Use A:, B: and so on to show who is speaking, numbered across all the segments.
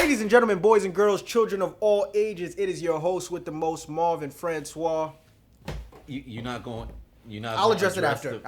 A: Ladies and gentlemen, boys and girls, children of all ages, it is your host with the most, Marvin Francois.
B: You're not going.
A: I'll address it after.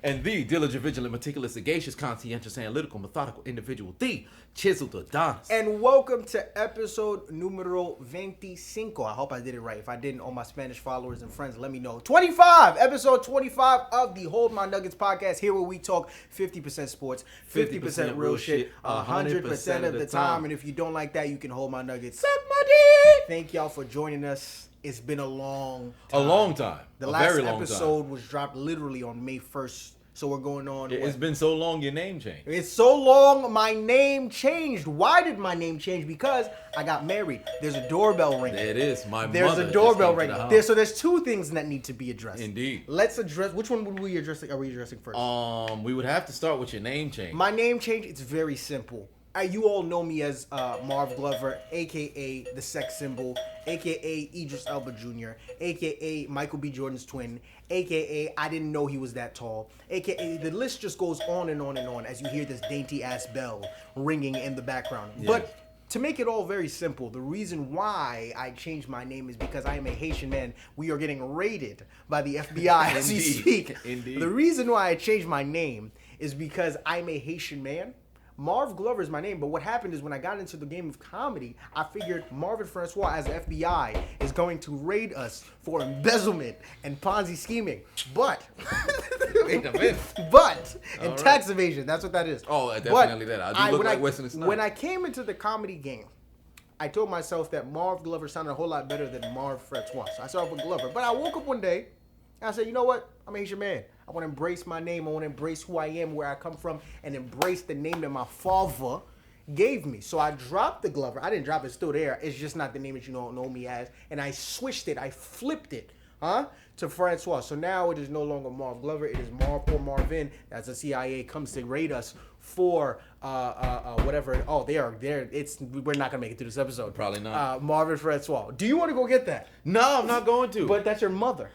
B: And the diligent, vigilant, meticulous, sagacious, conscientious, analytical, methodical individual, the chiseled Adonis.
A: And welcome to episode numero 25. I hope I did it right. If I didn't, all my Spanish followers and friends, let me know. Episode 25 of the Hold My Nuggets podcast. Here where we talk 50% sports, 50% real shit, 100% of the time. And if you don't like that, you can hold my nuggets. Suck my dick. Thank y'all for joining us. It's been a long time. The last episode was dropped literally on May 1st. So we're going on.
B: It's been so long, your name changed.
A: It's so long, my name changed. Why did my name change? Because I got married. There's a doorbell ringing.
B: There it is.
A: There's a doorbell ringing. So there's two things that need to be addressed.
B: Indeed.
A: Let's address. Which one would we addressing? Are we addressing first?
B: We would have to start with your name change.
A: My name change. It's very simple. You all know me as Marv Glover, a.k.a. the sex symbol, a.k.a. Idris Elba Jr., a.k.a. Michael B. Jordan's twin, a.k.a. I didn't know he was that tall, a.k.a. the list just goes on and on and on as you hear this dainty-ass bell ringing in the background. Yeah. But to make it all very simple, the reason why I changed my name is because I am a Haitian man. We are getting raided by the FBI as we speak.
B: Indeed.
A: The reason why I changed my name is because I'm a Haitian man. Marv Glover is my name, but what happened is when I got into the game of comedy, I figured Marvin Francois as the FBI is going to raid us for embezzlement and Ponzi scheming. But
B: Wait a minute.
A: And tax evasion, that's what that is.
B: Oh, definitely that. I do look like Wesley Snipes.
A: When I came into the comedy game, I told myself that Marv Glover sounded a whole lot better than Marv Francois. So I started with Glover. But I woke up one day and I said, you know what? I'm a Haitian man. I want to embrace my name. I want to embrace who I am, where I come from, and embrace the name that my father gave me. So I dropped the Glover. I didn't drop it. It's still there. It's just not the name that you don't know me as. And I switched it. I flipped it to Francois. So now it is no longer Marv Glover. It is Marv or Marvin as the CIA comes to raid us for whatever. Oh, they're. We're not going to make it through this episode.
B: Probably not.
A: Marvin Francois. Do you want to go get that?
B: No, I'm not going to.
A: But that's your mother.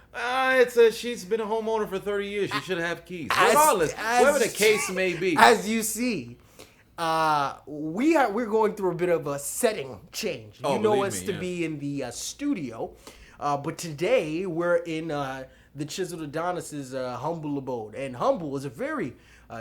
B: She's been a homeowner for 30 years. She should have keys. Regardless, whatever the case may be.
A: As you see, we're going through a bit of a setting change. You know us to be in the studio, but today we're in the chiseled Adonis's humble abode, and humble is a very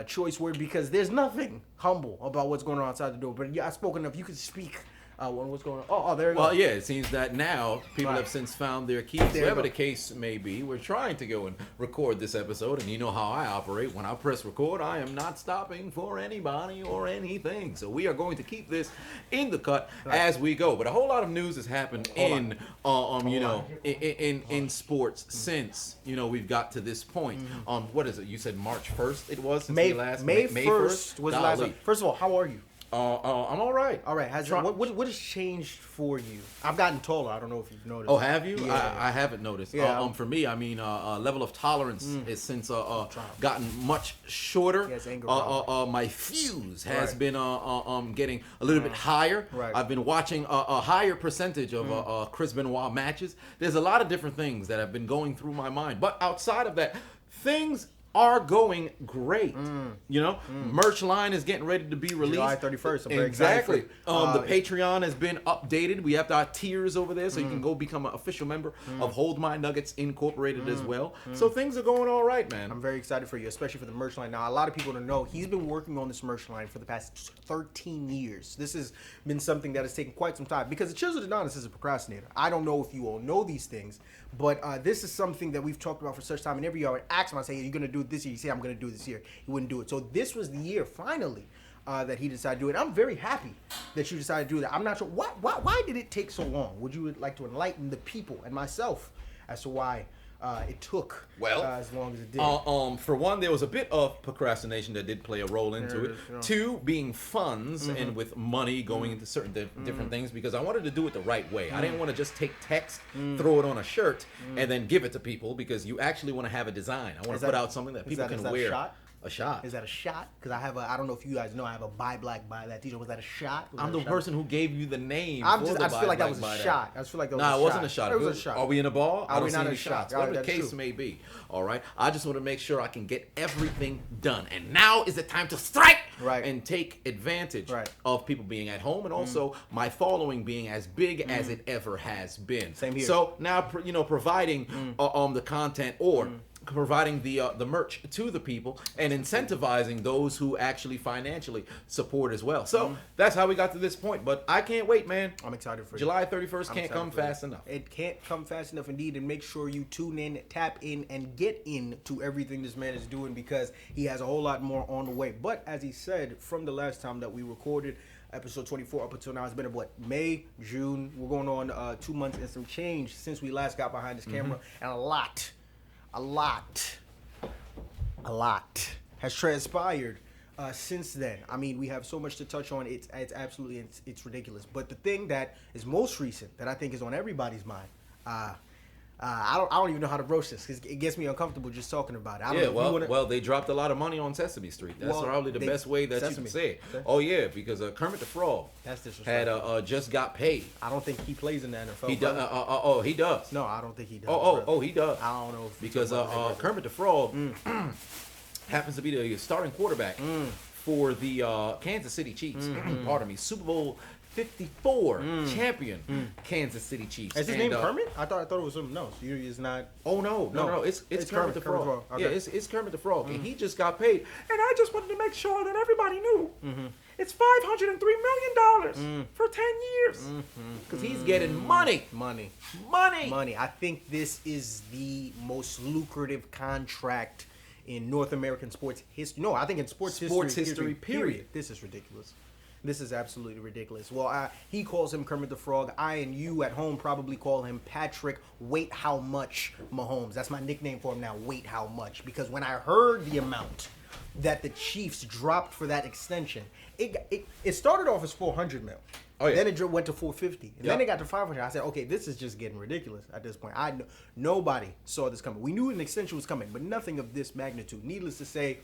A: choice word because there's nothing humble about what's going on outside the door. But I spoke enough. You can speak. What's going on? Oh, there you go.
B: Well, yeah, it seems that now people have since found their keys. Whatever the case may be, we're trying to go and record this episode, and you know how I operate. When I press record, I am not stopping for anybody or anything. So we are going to keep this in the cut as we go. But a whole lot of news has happened in sports since we've got to this point. What is it? You said March 1st. It was since
A: May
B: 1st
A: was the last one. First of all, how are you?
B: I'm all right.
A: All right. What has changed for you? I've gotten taller. I don't know if you've noticed.
B: Oh, have you?
A: Yeah.
B: I haven't noticed.
A: Yeah.
B: For me, I mean, level of tolerance has since gotten much shorter. My fuse has been getting a little bit higher.
A: Right.
B: I've been watching a higher percentage of Chris Benoit matches. There's a lot of different things that have been going through my mind. But outside of that, things are going great. Merch line is getting ready to be released.
A: July 31st. I'm very
B: exactly.
A: excited for
B: The Patreon has been updated. We have our tiers over there, so you can go become an official member of Hold My Nuggets Incorporated as well. So things are going all right, man.
A: I'm very excited for you, especially for the merch line. Now, a lot of people don't know he's been working on this merch line for the past 13 years. This has been something that has taken quite some time because the Chiseled Adonis is a procrastinator. I don't know if you all know these things, but this is something that we've talked about for such time. And every year I would ask him, I say, "Are you going to do it this year?" You say, "I'm going to do it this year." He wouldn't do it. So this was the year, finally, that he decided to do it. I'm very happy that you decided to do that. I'm not sure. Why did it take so long? Would you like to enlighten the people and myself as to why it took as long as it did?
B: For one, there was a bit of procrastination that did play a role into it. Two, being funds and with money going into certain different things, because I wanted to do it the right way. I didn't want to just take text, throw it on a shirt, and then give it to people, because you actually want to have a design. I want to put out something that people can wear.
A: Shot?
B: A shot.
A: Is that a shot? Because I don't know if you guys know, I have a buy black buy that t-shirt. Was that a shot?
B: I'm the person who gave you the name.
A: I just feel like that was a shot. I just feel like that was a shot.
B: Nah, it wasn't a shot.
A: It was a shot.
B: Are we in a ball? I don't see
A: not
B: any
A: a shot?
B: shots. Whatever the case may be. All right. I just want to make sure I can get everything done. And now is the time to strike and take advantage of people being at home, and also my following being as big as it ever has been.
A: Same here.
B: So now, providing the content or providing the merch to the people and incentivizing those who actually financially support as well. So that's how we got to this point. But I can't wait, man.
A: I'm excited for
B: July 31st can't come fast enough.
A: It can't come fast enough indeed. And make sure you tune in, tap in, and get into everything this man is doing, because he has a whole lot more on the way. But as he said, from the last time that we recorded, episode 24 up until now, it's been May, June. We're going on 2 months and some change since we last got behind this camera. And a lot has transpired since then. I mean, we have so much to touch on. It's absolutely it's ridiculous. But the thing that is most recent that I think is on everybody's mind, I don't even know how to broach this, because it gets me uncomfortable just talking about it.
B: Well, they dropped a lot of money on Sesame Street. That's probably the best way that you can say it. Oh yeah, because Kermit the Frog had just got paid.
A: I don't think he plays in the NFL.
B: He does. He does.
A: No, I don't think he does.
B: He does.
A: I don't know
B: because Kermit the Frog happens to be the starting quarterback for the Kansas City Chiefs. Pardon me, Super Bowl 54 champion Kansas City Chiefs.
A: Is his name Kermit? I thought it was something else. It's not.
B: Oh no! It's Kermit the Frog.
A: Okay.
B: Yeah, it's Kermit the Frog, and he just got paid. And I just wanted to make sure that everybody knew it's $503 million for 10 years, because he's getting money.
A: I think this is the most lucrative contract in North American sports history. No, I think in sports history. Period. This is ridiculous. This is absolutely ridiculous. Well, he calls him Kermit the Frog. I and you at home probably call him Patrick Wait How Much Mahomes. That's my nickname for him now, Wait How Much. Because when I heard the amount that the Chiefs dropped for that extension, it started off as $400 million. Oh, yeah. Then it went to $450, and then it got to $500. I said, okay, this is just getting ridiculous at this point. Nobody saw this coming. We knew an extension was coming, but nothing of this magnitude. Needless to say,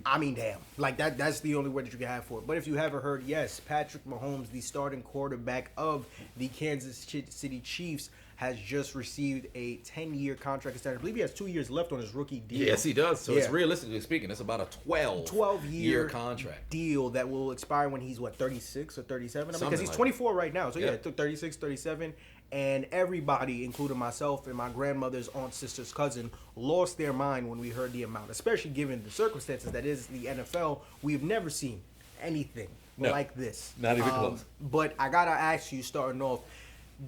A: I mean, damn. Like, that's the only word that you can have for it. But if you haven't heard, yes, Patrick Mahomes, the starting quarterback of the Kansas City Chiefs, has just received a 10-year contract extension. I believe he has 2 years left on his rookie deal.
B: Yes, he does. So it's realistically speaking, it's about a 12-year contract
A: deal that will expire when he's, 36 or 37? Because he's 24 right now. So, 36, 37. And everybody, including myself and my grandmother's aunt, sister's cousin, lost their mind when we heard the amount, especially given the circumstances that is the NFL. We've never seen anything like this.
B: Not even close.
A: But I got to ask you, starting off,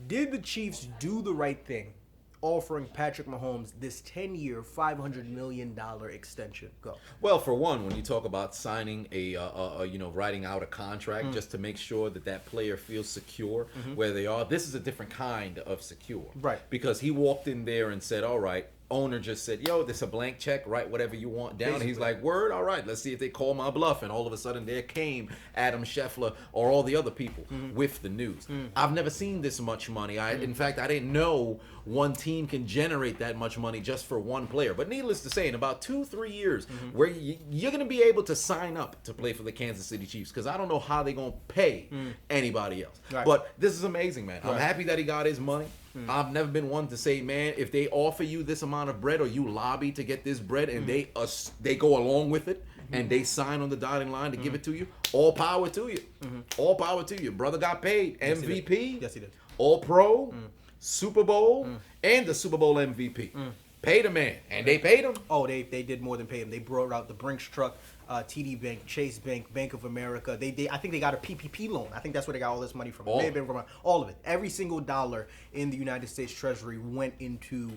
A: did the Chiefs do the right thing offering Patrick Mahomes this 10-year, $500 million extension? Go.
B: Well, for one, when you talk about signing writing out a contract just to make sure that player feels secure where they are, this is a different kind of secure.
A: Right.
B: Because he walked in there and said, all right, owner just said, yo, this is a blank check, write whatever you want down. And he's like, word, all right, let's see if they call my bluff. And all of a sudden there came Adam Scheffler or all the other people with the news. I've never seen this much money. In fact, I didn't know one team can generate that much money just for one player. But needless to say, in about 2-3 years, where you're going to be able to sign up to play for the Kansas City Chiefs, because I don't know how they're going to pay anybody else. Right. But this is amazing, man. I'm happy that he got his money. I've never been one to say, man, if they offer you this amount of bread or you lobby to get this bread and they go along with it and they sign on the dotted line to give it to you, all power to you. All power to you. Brother got paid. MVP.
A: Yes, he did.
B: All Pro, Super Bowl, and the Super Bowl MVP. Paid a man, and they paid him.
A: Oh, they did more than pay him. They brought out the Brinks truck, TD Bank, Chase Bank, Bank of America. I think they got a PPP loan. I think that's where they got all this money from. It may have been from all of it. Every single dollar in the United States Treasury went into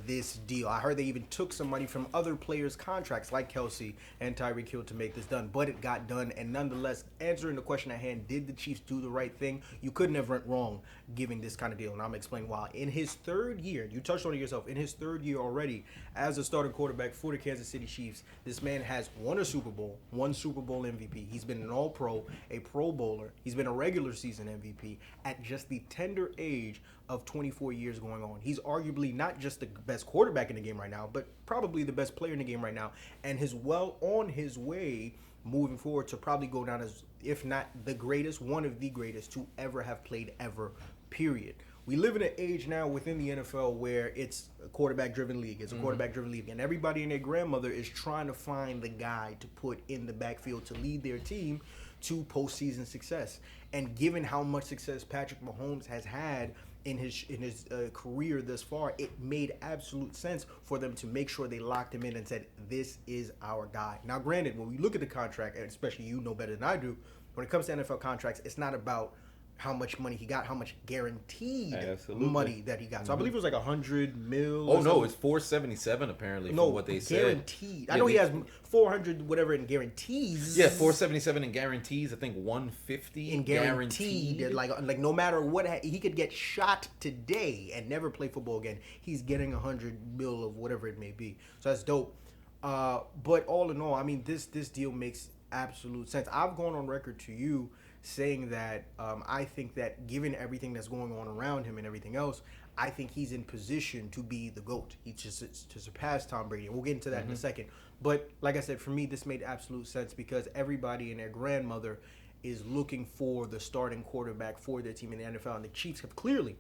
A: this deal. I heard they even took some money from other players' contracts like Kelsey and Tyreek Hill to make this done. But it got done. And nonetheless, answering the question at hand, did the Chiefs do the right thing? You couldn't have went wrong giving this kind of deal. And I'm going to explain why. In his third year, you touched on it yourself, in his third year already as a starting quarterback for the Kansas City Chiefs, this man has won a Super Bowl. Bowl, one Super Bowl MVP. He's been an All-Pro, a Pro Bowler. He's been a regular season MVP at just the tender age of 24 years going on. He's arguably not just the best quarterback in the game right now, but probably the best player in the game right now, and is well on his way moving forward to probably go down as, if not the greatest, one of the greatest to ever have played ever, period. We live in an age now within the NFL where it's a quarterback-driven league. It's a quarterback-driven league. And everybody and their grandmother is trying to find the guy to put in the backfield to lead their team to postseason success. And given how much success Patrick Mahomes has had in his career thus far, it made absolute sense for them to make sure they locked him in and said, this is our guy. Now, granted, when we look at the contract, and especially you know better than I do, when it comes to NFL contracts, it's not about how much money he got, how much guaranteed money that he got. So I believe it was like $100 million.
B: Oh no, it's $477 apparently from what they said.
A: Guaranteed. I know he has 400 whatever in guarantees.
B: Yeah, $477 in guarantees. I think $150
A: in guaranteed. Like no matter what, he could get shot today and never play football again. He's getting $100 million of whatever it may be. So that's dope. But all in all, I mean, this deal makes absolute sense. I've gone on record to you saying that I think that given everything that's going on around him and everything else, I think he's in position to be the GOAT. He just to surpass Tom Brady. We'll get into that in a second. But like I said, for me, this made absolute sense because everybody and their grandmother is looking for the starting quarterback for their team in the NFL, and the Chiefs have clearly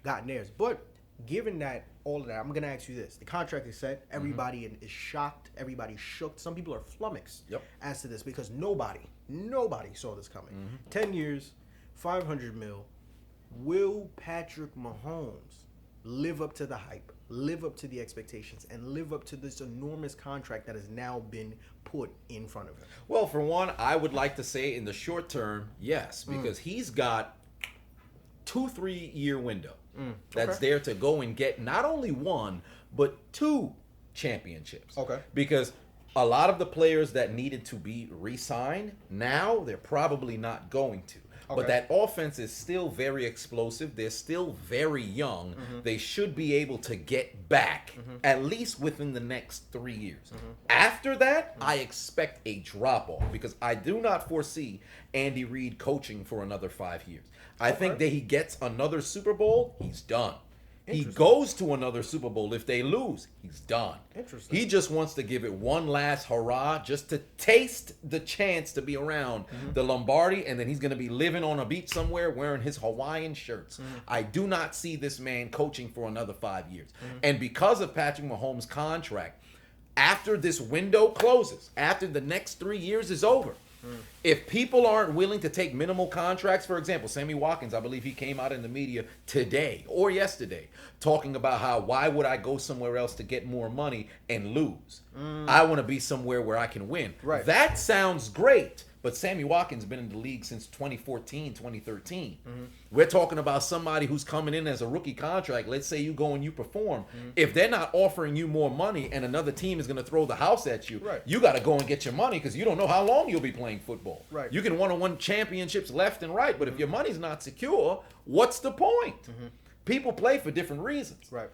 A: gotten theirs. But given that all of that, I'm gonna ask you this: the contract is set. Everybody is shocked. Everybody's shook. Some people are flummoxed as to this because nobody saw this coming. 10 years, $500 million. Will Patrick Mahomes live up to the hype, live up to the expectations, and live up to this enormous contract that has now been put in front of him?
B: Well, for one, I would like to say in the short term, yes, because he's got 2-3 year window that's there to go and get not only one, but 2 championships. Okay. Because a lot of the players that needed to be re-signed, now they're probably not going to. Okay. But that offense is still very explosive. They're still very young. They should be able to get back at least within the next 3 years. After that, I expect a drop-off because I do not foresee Andy Reid coaching for another 5 years. I think that he gets another Super Bowl, he's done. He goes to another Super Bowl. If they lose, he's done. Interesting. He just wants to give it one last hurrah just to taste the chance to be around the Lombardi, and then he's going to be living on a beach somewhere wearing his Hawaiian shirts. I do not see this man coaching for another 5 years. And because of Patrick Mahomes' contract, after this window closes, after the next 3 years is over, if people aren't willing to take minimal contracts, for example, Sammy Watkins, I believe he came out in the media today or yesterday talking about how, why would I go somewhere else to get more money and lose? I want to be somewhere where I can win. Right. That sounds great, but Sammy Watkins has been in the league since 2014, 2013. We're talking about somebody who's coming in as a rookie contract. Let's say you go and you perform. If they're not offering you more money and another team is going to throw the house at you, you got to go and get your money because you don't know how long you'll be playing football. Right. You can win championships left and right, but if your money's not secure, what's the point? People play for different reasons. Right.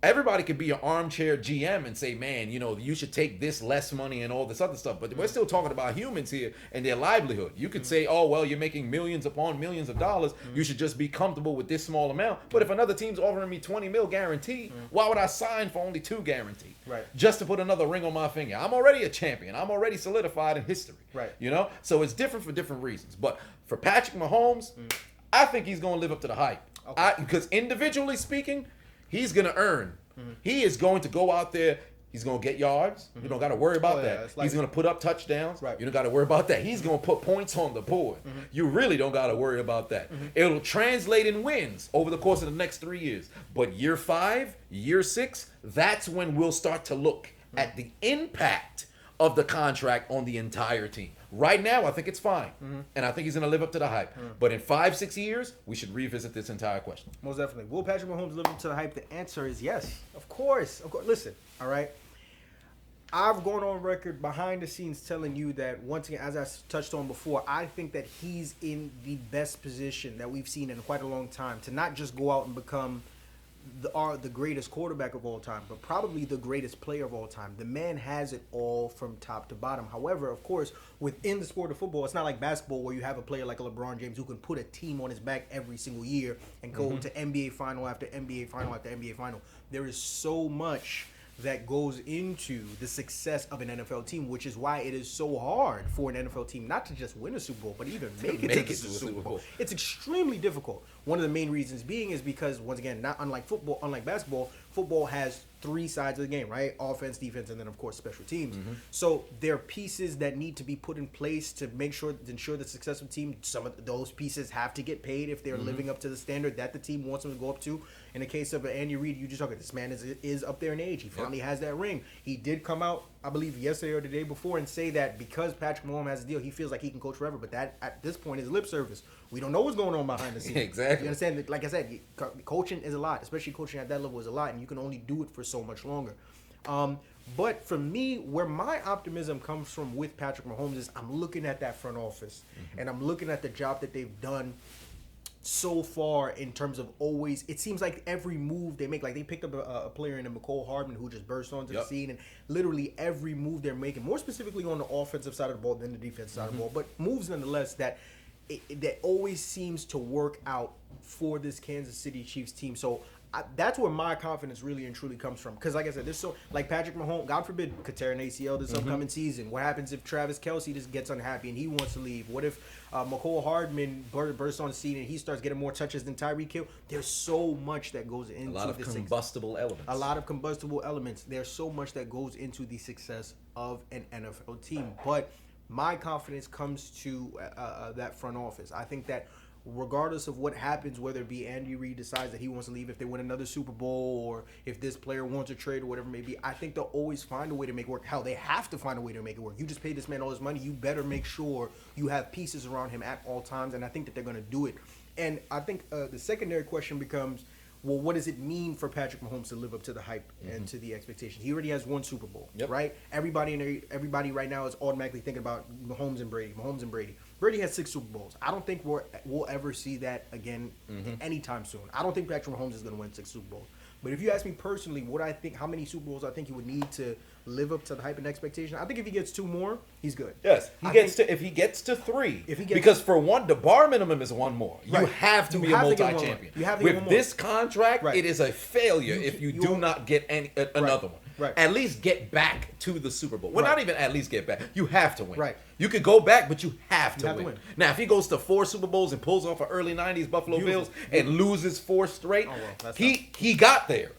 B: Everybody could be an armchair GM and say, man, you know, you should take this less money and all this other stuff. But we're still talking about humans here and their livelihood. You could say, oh, well, you're making millions upon millions of dollars. You should just be comfortable with this small amount. But if another team's offering me $20 million guaranteed, why would I sign for only 2 guaranteed? Right. Just to put another ring on my finger. I'm already a champion. I'm already solidified in history. Right. You know? So it's different for different reasons. But for Patrick Mahomes, I think he's going to live up to the hype. Okay. Because individually speaking, he's going to earn. He is going to go out there. He's going to get yards. You don't got to worry about that. He's going to put up touchdowns. Right. You don't got to worry about that. He's going to put points on the board. You really don't got to worry about that. It'll translate in wins over the course of the next 3 years. But year 5, year 6, that's when we'll start to look at the impact of the contract on the entire team. Right now, I think it's fine. And I think he's going to live up to the hype. But in 5-6 years, we should revisit this entire question.
A: Most definitely. Will Patrick Mahomes live up to the hype? The answer is yes. Of course. Of course. Listen, all right? I've gone on record behind the scenes telling you that, once again, as I touched on before, I think that he's in the best position that we've seen in quite a long time to not just go out and become the greatest quarterback of all time, but probably the greatest player of all time. The man has it all from top to bottom. However, of course, within the sport of football, it's not like basketball where you have a player like a LeBron James who can put a team on his back every single year and go to NBA final after NBA final after NBA final. There is so much that goes into the success of an NFL team, which is why it is so hard for an NFL team not to just win a Super Bowl, but even make it to the Super Bowl. It's extremely difficult. One of the main reasons being is because, once again, not unlike football, unlike basketball, football has three sides of the game, right? Offense, defense, and then, of course, special teams. So there are pieces that need to be put in place to ensure the success of the team. Some of those pieces have to get paid if they're living up to the standard that the team wants them to go up to. In the case of Andy Reid, you just talking, this man is up there in age. He finally has that ring. He did come out, I believe, yesterday or the day before and say that because Patrick Mahomes has a deal, he feels like he can coach forever. But that, at this point, is lip service. We don't know what's going on behind the scenes.
B: Exactly.
A: You understand? Like I said, coaching is a lot, especially coaching at that level is a lot, and you can only do it for so much longer. But for me, where my optimism comes from with Patrick Mahomes is I'm looking at that front office, and I'm looking at the job that they've done so far in terms of always, it seems like every move they make, like they picked up a player in McCole Hardman who just burst onto the scene, and literally every move they're making, more specifically on the offensive side of the ball than the defensive side of the ball, but moves nonetheless that always seems to work out for this Kansas City Chiefs team. So that's where my confidence really and truly comes from. Because like I said, there's so, like Patrick Mahomes, God forbid, could tear an ACL this upcoming season. What happens if Travis Kelce just gets unhappy and he wants to leave? What if McCole Hardman bursts on the scene and he starts getting more touches than Tyreek Hill? There's so much that goes into
B: a lot of combustible elements.
A: A lot of combustible elements. There's so much that goes into the success of an NFL team. But my confidence comes to that front office. I think that regardless of what happens, whether it be Andy Reid decides that he wants to leave, if they win another Super Bowl, or if this player wants a trade or whatever it may be, I think they'll always find a way to make it work. Hell, they have to find a way to make it work. You just paid this man all his money. You better make sure you have pieces around him at all times, and I think that they're going to do it. And I think the secondary question becomes, well, what does it mean for Patrick Mahomes to live up to the hype and to the expectations? He already has one Super Bowl, right? Everybody right now is automatically thinking about Mahomes and Brady. Brady has 6 Super Bowls. I don't think we'll ever see that again anytime soon. I don't think Patrick Mahomes is going to win 6 Super Bowls. But if you ask me personally, how many Super Bowls I think he would need to live up to the hype and expectation, I think if he gets 2 more, he's good.
B: Yes, if he gets to 3, because for one, the bar minimum is 1 more. You have to be a multi-champion. With this contract, it is a failure if you do not get another one.
A: Right.
B: At least get back to the Super Bowl. Well, not even at least get back. You have to win.
A: Right.
B: You could go back, but you have to win. Now, if he goes to 4 Super Bowls and pulls off an early 90s Buffalo Bills and loses 4 straight, he got there.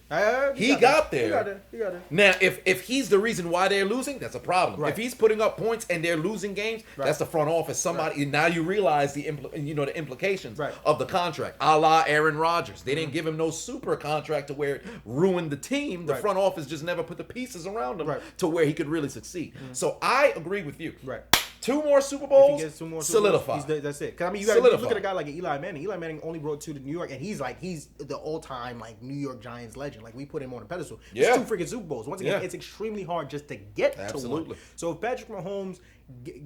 B: He got there. Now, if he's the reason why they're losing, that's a problem. Right. If he's putting up points and they're losing games, that's the front office. Somebody now you realize the implications of the contract. A la Aaron Rodgers. They didn't give him no super contract to where it ruined the team. The front office just never put the pieces around him to where he could really succeed. So I agree with you.
A: Right.
B: 2 more Super Bowls,
A: solidify. That's it. Because I mean, you look at a guy like Eli Manning. Eli Manning only brought 2 to New York, and he's the all-time New York Giants legend. Like, we put him on a pedestal. It's 2 freaking Super Bowls. Once again, it's extremely hard just to get to one. So if Patrick Mahomes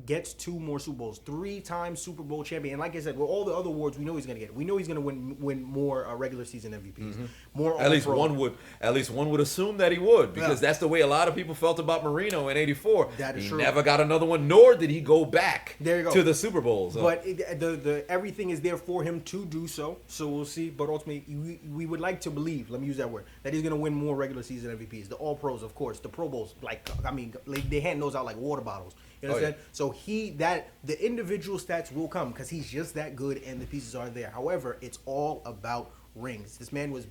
A: gets 2 more Super Bowls, 3-time Super Bowl champion, and like I said, with all the other awards, we know he's going to get. We know he's going to win more regular season MVPs. More
B: at least one would assume that he would, because that's the way a lot of people felt about Marino in '84. That is true. He never got another one, nor did he go back to the Super Bowls.
A: But the everything is there for him to do so. So we'll see. But ultimately, we would like to believe, let me use that word, that he's going to win more regular season MVPs. The All Pros, of course. The Pro Bowls, they hand those out like water bottles. You understand? So the individual stats will come because he's just that good and the pieces are there. However, it's all about rings. This man was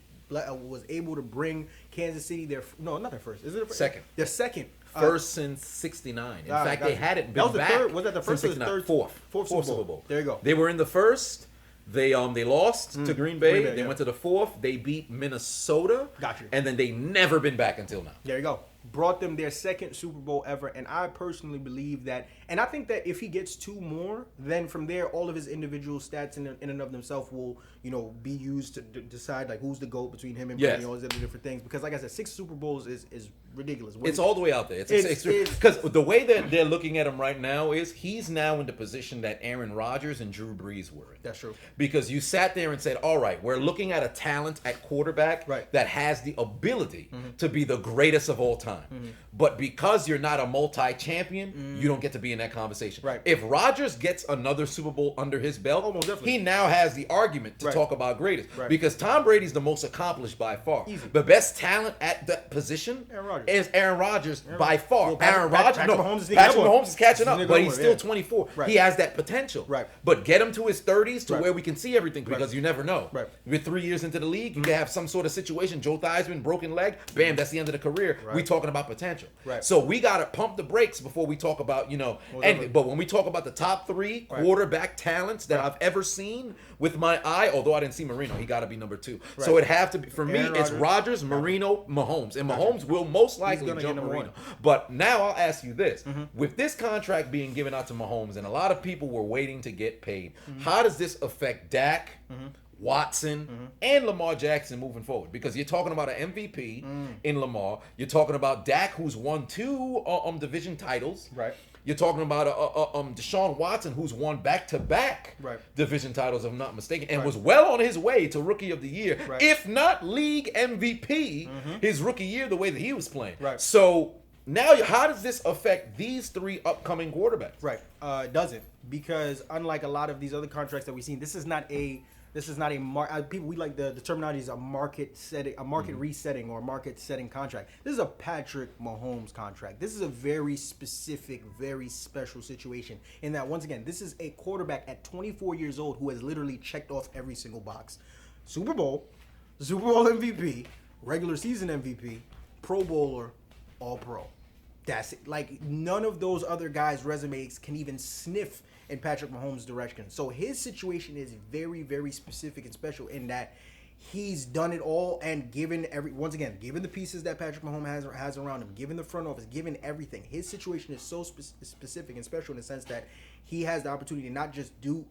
A: able to bring Kansas City not their first. Is it
B: second?
A: Their second.
B: First since '69. In fact, they hadn't been back.
A: Third. Was that the first or the third?
B: Fourth
A: Super Bowl. There you go.
B: They were in the first. They lost to Green Bay. They went to the 4th. They beat Minnesota.
A: Got you.
B: And then they never been back until now.
A: There you go. Brought them their second Super Bowl ever, and I personally believe that And I think that if he gets 2 more, then from there, all of his individual stats in and of themselves will, be used to decide like who's the GOAT between him and Brady, all these other different things. Because like I said, 6 Super Bowls is ridiculous.
B: It's all the way out there. It's because the way that they're looking at him right now is he's now in the position that Aaron Rodgers and Drew Brees were in.
A: That's true.
B: Because you sat there and said, all right, we're looking at a talent at quarterback that has the ability to be the greatest of all time. But because you're not a multi-champion, you don't get to be in that conversation.
A: Right.
B: If Rodgers gets another Super Bowl under his belt, he now has the argument to talk about greatest.
A: Right.
B: Because Tom Brady's the most accomplished by far.
A: Easy.
B: The best talent at that position is Aaron Rodgers by far.
A: Well,
B: Patrick Mahomes is catching up, but he's still 24. Right. He has that potential.
A: Right.
B: But get him to his 30s to where we can see everything because you never know.
A: Right.
B: We're 3 years into the league. You can have some sort of situation. Joe Theismann, broken leg. Bam, that's the end of the career. Right. We talking about potential. Right. So we got to pump the brakes before we talk about, anything. But when we talk about the top 3 quarterback talents that I've ever seen with my eye, although I didn't see Marino, he got to be number 2. Right. So it have to be, for me, it's Rodgers, Marino, Mahomes. And Mahomes will most likely jump Marino. But now I'll ask you this. With this contract being given out to Mahomes, and a lot of people were waiting to get paid, how does this affect Dak, Watson, and Lamar Jackson moving forward? Because you're talking about an MVP in Lamar. You're talking about Dak, who's won 2 division titles.
A: Right.
B: You're talking about Deshaun Watson, who's won back-to-back division titles, if I'm not mistaken, and was well on his way to Rookie of the Year, if not league MVP, his rookie year, the way that he was playing. Right. So now, how does this affect these 3 upcoming quarterbacks?
A: Right. It doesn't, because unlike a lot of these other contracts that we've seen, this is not a people, we like the terminology is a market setting, a market resetting or market setting contract. This is a Patrick Mahomes contract. This is a very specific, very special situation in that, once again, this is a quarterback at 24 years old who has literally checked off every single box. Super Bowl MVP, regular season MVP, Pro Bowler, All Pro. That's it. Like, none of those other guys' resumes can even sniff in Patrick Mahomes' direction. So his situation is very, very specific and special in that he's done it all and given given the pieces that Patrick Mahomes has around him, given the front office, given everything. His situation is so specific and special in the sense that he has the opportunity to not just do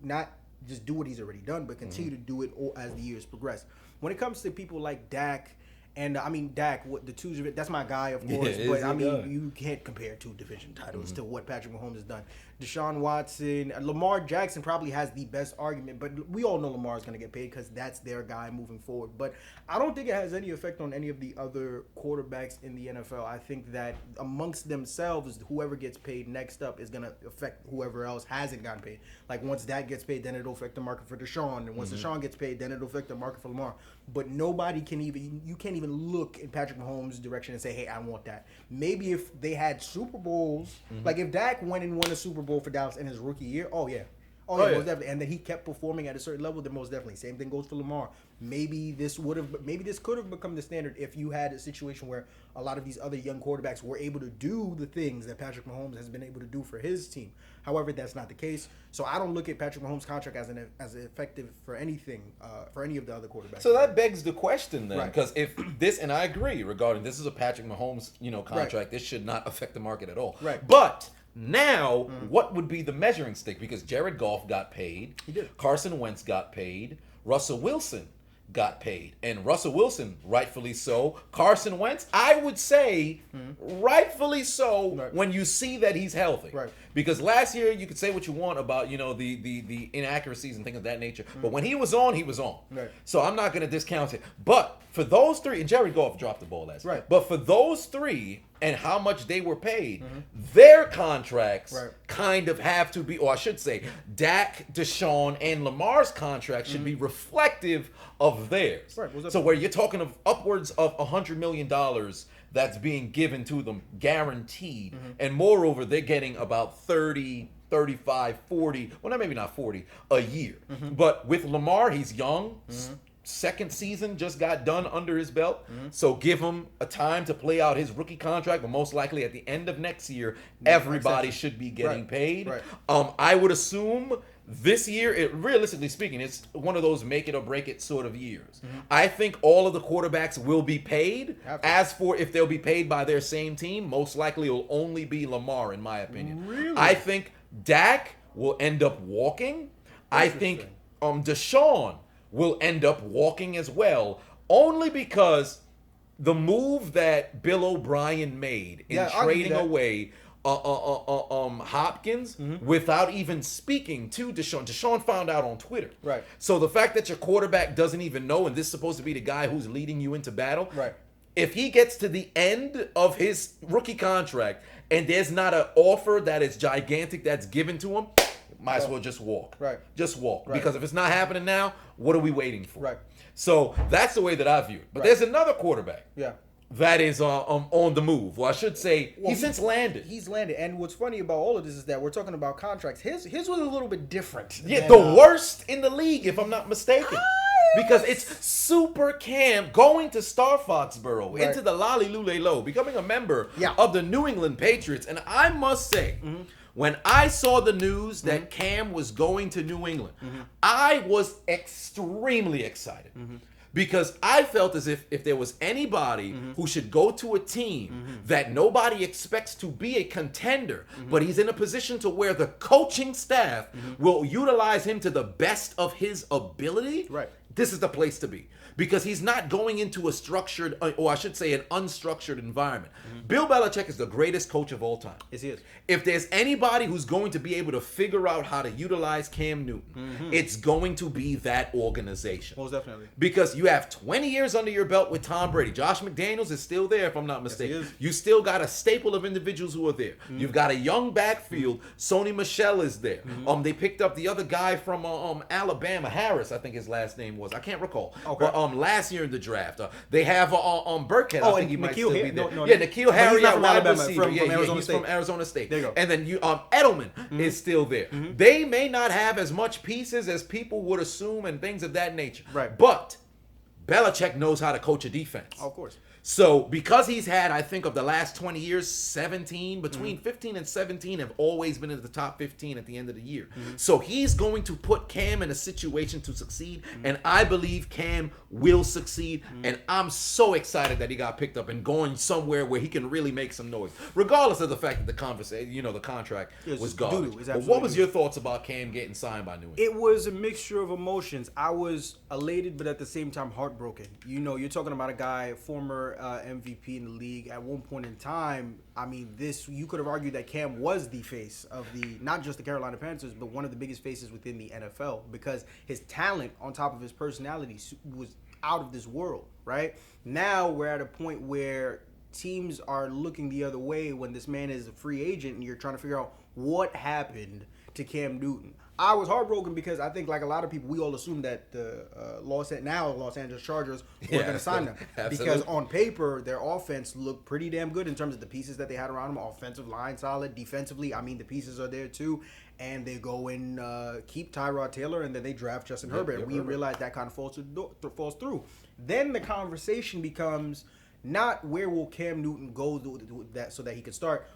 A: what he's already done, but continue to do it as the years progress. When it comes to people like Dak, and Dak, the 2, that's my guy, of course. But you can't compare 2 division titles to what Patrick Mahomes has done. Deshaun Watson, Lamar Jackson probably has the best argument, but we all know Lamar is going to get paid because that's their guy moving forward. But I don't think it has any effect on any of the other quarterbacks in the NFL. I think that amongst themselves, whoever gets paid next up is going to affect whoever else hasn't gotten paid. Like, once that gets paid, then it'll affect the market for Deshaun, and once Deshaun gets paid, then it'll affect the market for Lamar. But you can't even look in Patrick Mahomes' direction and say, hey, I want that. Maybe if they had Super Bowls, like if Dak went and won a Super Bowl for Dallas in his rookie year, most definitely, and then he kept performing at a certain level, then most definitely. Same thing goes for Lamar. Maybe this could have become the standard if you had a situation where a lot of these other young quarterbacks were able to do the things that Patrick Mahomes has been able to do for his team. However, that's not the case. So I don't look at Patrick Mahomes' contract as effective for anything for any of the other quarterbacks.
B: So that begs the question then, because if this, and I agree regarding this is a Patrick Mahomes contract, this should not affect the market at all.
A: Right.
B: But now, what would be the measuring stick? Because Jared Goff got paid.
A: He did.
B: Carson Wentz got paid. Russell Wilson got paid. And Russell Wilson, rightfully so. Carson Wentz, I would say, rightfully so when you see that he's healthy.
A: Right.
B: Because last year, you could say what you want about, the inaccuracies and things of that nature. But when he was on, he was on.
A: Right.
B: So I'm not going to discount it. But for those 3, and Jared Goff dropped the ball last year.
A: Right.
B: But for those 3 and how much they were paid, their contracts kind of have to be, or I should say, Dak, Deshaun, and Lamar's contracts should be reflective of theirs.
A: Right.
B: So where you're talking of upwards of $100 million that's being given to them, guaranteed. And moreover, they're getting about 30, 35, 40, well, maybe not 40, a year. But with Lamar, he's young. Second season just got done under his belt. So give him a time to play out his rookie contract, but most likely at the end of next year, everybody should be getting paid. I would assume this year, realistically speaking, it's one of those make it or break it sort of years. I think all of the quarterbacks will be paid. As for if they'll be paid by their same team, most likely it will only be Lamar, in my opinion.
A: Really?
B: I think Dak will end up walking. I think Deshaun will end up walking as well, only because the move that Bill O'Brien made in trading away Hopkins without even speaking to Deshaun. Deshaun found out on Twitter.
A: Right.
B: So the fact that your quarterback doesn't even know, and this is supposed to be the guy who's leading you into battle.
A: Right.
B: If he gets to the end of his rookie contract and there's not an offer that is gigantic that's given to him, might as well just walk.
A: Right.
B: Just walk. Right. Because if it's not happening now, what are we waiting for?
A: Right.
B: So that's the way that I view it. But there's another quarterback.
A: Yeah.
B: That is on the move. Well, I should say he's since landed.
A: He's landed, and what's funny about all of this is that we're talking about contracts. His was a little bit different.
B: Yeah, the worst in the league, if I'm not mistaken, because it's Super Cam going to Star Foxborough into the Lolly Lule Low, becoming a member of the New England Patriots. And I must say, when I saw the news that Cam was going to New England, I was extremely excited. Because I felt as if there was anybody who should go to a team that nobody expects to be a contender, but he's in a position to where the coaching staff will utilize him to the best of his ability, this is the place to be. Because he's not going into a structured, or I should say an unstructured environment. Bill Belichick is the greatest coach of all time.
A: Yes, he is.
B: If there's anybody who's going to be able to figure out how to utilize Cam Newton, it's going to be that organization.
A: Most definitely.
B: Because you have 20 years under your belt with Tom Brady. Josh McDaniels is still there, if I'm not mistaken.
A: Yes, he is.
B: You still got a staple of individuals who are there. You've got a young backfield. Sony Michel is there. They picked up the other guy from Alabama, Harris, I think his last name was. I can't recall.
A: Okay.
B: But last year in the draft, they have Burkhead. I think he might still be there.
A: No,
B: N'Keal Harry,
A: from
B: wide
A: Alabama,
B: receiver.
A: from Arizona
B: he's
A: State.
B: from Arizona State.
A: There you go.
B: And then Edelman is still there. They may not have as much pieces as people would assume and things of that nature.
A: Right.
B: But Belichick knows how to coach a defense.
A: Of course.
B: So because he's had, I think of the last 20 years, 17, between 15 and 17 have always been in the top 15 at the end of the year. So he's going to put Cam in a situation to succeed, and I believe Cam will succeed, and I'm so excited that he got picked up and going somewhere where he can really make some noise, regardless of the fact that the contract was gone. But what was your thoughts about Cam getting signed by New England?
A: It was a mixture of emotions. I was elated, but at the same time heartbroken. You're talking about a guy, former MVP in the league. At one point in time, I mean, you could have argued that Cam was the face of not just the Carolina Panthers, but one of the biggest faces within the NFL, because his talent on top of his personality was out of this world, right? Now we're at a point where teams are looking the other way when this man is a free agent and you're trying to figure out what happened to Cam Newton. I was heartbroken because I think, like a lot of people, we all assumed that the Los Angeles Chargers were going to sign them. Because on paper, their offense looked pretty damn good in terms of the pieces that they had around them. Offensive line solid. Defensively, I mean, the pieces are there too. And they go and keep Tyrod Taylor, and then they draft Justin Herbert. We realize that kind of falls through. Then the conversation becomes not where will Cam Newton go so that he could start.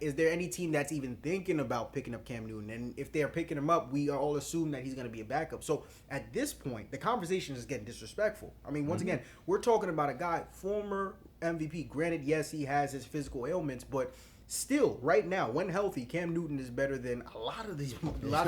A: Is there any team that's even thinking about picking up Cam Newton? And if they're picking him up, we all assume that he's going to be a backup. So at this point, the conversation is getting disrespectful. I mean, once again, we're talking about a guy, former MVP. Granted, yes, he has his physical ailments, but still, right now, when healthy, Cam Newton is better than a lot of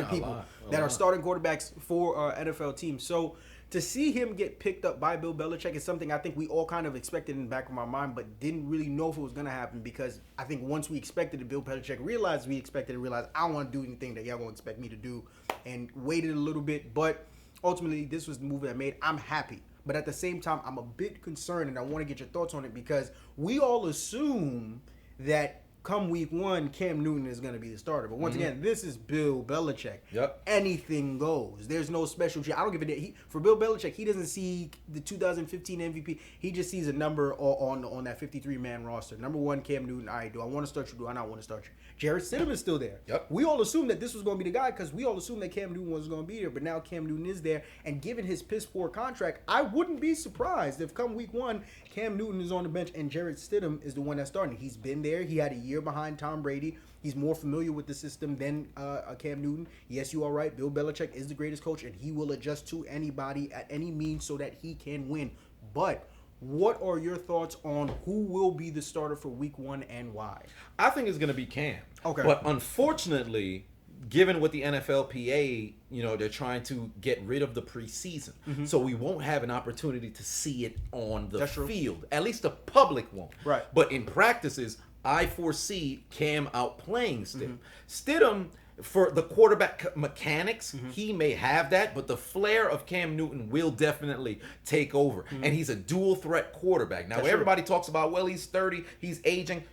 A: people that are starting quarterbacks for NFL teams. So to see him get picked up by Bill Belichick is something I think we all kind of expected in the back of our mind, but didn't really know if it was going to happen, because I think once we expected it, Bill Belichick realized I don't want to do anything that y'all going to expect me to do, and waited a little bit. But ultimately, this was the move that I made. I'm happy. But at the same time, I'm a bit concerned, and I want to get your thoughts on it, because we all assume that come week one, Cam Newton is going to be the starter. But once again, this is Bill Belichick.
B: Yep.
A: Anything goes. There's no special. I don't give a damn. For Bill Belichick, he doesn't see the 2015 MVP. He just sees a number on that 53-man roster. Number one, Cam Newton. All right, do I want to start you? Do I not want to start you? Jarrett Stidham is still there.
B: Yep.
A: We all assumed that this was going to be the guy, because we all assumed that Cam Newton was going to be there. But now Cam Newton is there. And given his piss-poor contract, I wouldn't be surprised if come week one, Cam Newton is on the bench and Jarrett Stidham is the one that's starting. He's been there. He had a year behind Tom Brady. He's more familiar with the system than Cam Newton. Yes, you are right. Bill Belichick is the greatest coach, and he will adjust to anybody at any means so that he can win. But what are your thoughts on who will be the starter for Week 1 and why?
B: I think it's going to be Cam.
A: Okay.
B: But unfortunately, given what the NFLPA, they're trying to get rid of the preseason. So we won't have an opportunity to see it on the field. At least the public won't.
A: Right.
B: But in practices, I foresee Cam outplaying Stidham. Stidham, for the quarterback mechanics, he may have that, but the flair of Cam Newton will definitely take over. And he's a dual threat quarterback. Now, everybody talks about, well, he's 30, he's aging.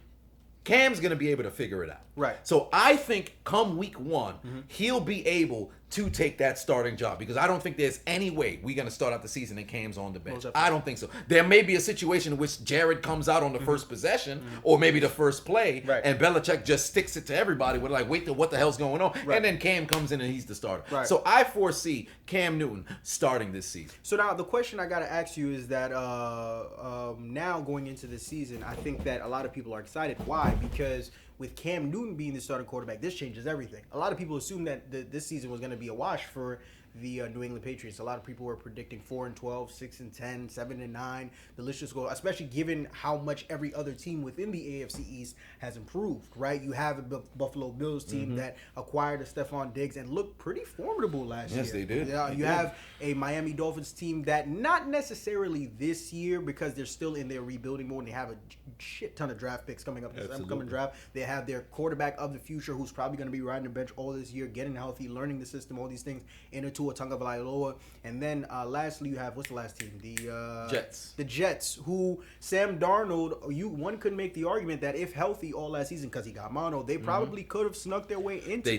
B: Cam's going to be able to figure it out.
A: Right.
B: So I think come Week 1, he'll be able to take that starting job, because I don't think there's any way we're going to start out the season and Cam's on the bench. I don't think so. There may be a situation in which Jared comes out on the first possession or maybe the first play, and Belichick just sticks it to everybody with like, wait, what the hell's going on? And then Cam comes in and he's the starter. So I foresee Cam Newton starting this season.
A: So now the question I got to ask you is that now going into the season, I think that a lot of people are excited. Why? Because with Cam Newton being the starting quarterback, this changes everything. A lot of people assume that this season was going to be a wash for the New England Patriots. A lot of people were predicting 4-12, 6-10, 7-9. The list just goes, especially given how much every other team within the AFC East has improved, right? You have a Buffalo Bills team that acquired a Stephon Diggs and looked pretty formidable last year.
B: Yes, they did.
A: You have a Miami Dolphins team that not necessarily this year, because they're still in their rebuilding mode and they have a shit ton of draft picks coming up this upcoming draft. They have their quarterback of the future who's probably going to be riding the bench all this year, getting healthy, learning the system, all these things, into a Tua Tagovailoa. And then lastly, you have, what's the last team? The
B: Jets.
A: The Jets, who Sam Darnold, one could make the argument that if healthy all last season, because he got mono, they probably could have snuck their way into